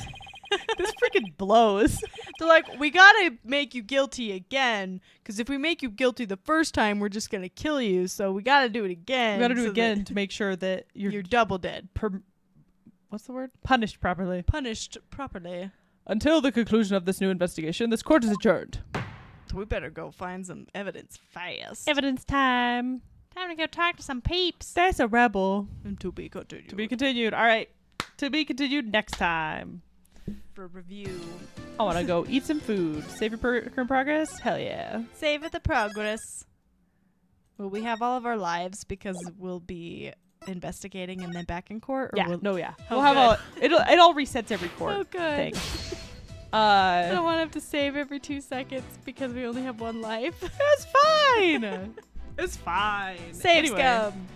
This freaking blows. They're like, we gotta make you guilty again, because if we make you guilty the first time, we're just gonna kill you, so we gotta do it again. We gotta do so it again to make sure that you're double dead. What's the word? Punished properly. Punished properly. Until the conclusion of this new investigation, this court is adjourned. So we better go find some evidence fast. Evidence time. Time to go talk to some peeps. There's a rebel. And to be continued. To be continued. All right. To be continued next time. For review. I want to go eat some food. Save your current progress? Hell yeah. Save the progress. Will we have all of our lives because we'll be investigating and then back in court? Or Yeah. will- No, yeah. Oh, We'll have all. It all resets every court. Oh, good. Thing. I don't want to have to save every 2 seconds because we only have 1 life. It's fine. It's fine. Save Anyway. scum.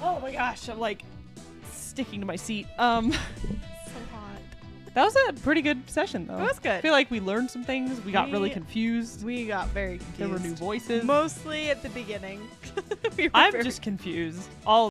Oh my gosh, I'm like sticking to my seat. So hot. That was a pretty good session though. It was I good. feel like we learned some things. We got really We- confused. We got very confused. There were new voices. Mostly at the beginning. We were I'm very just confused. All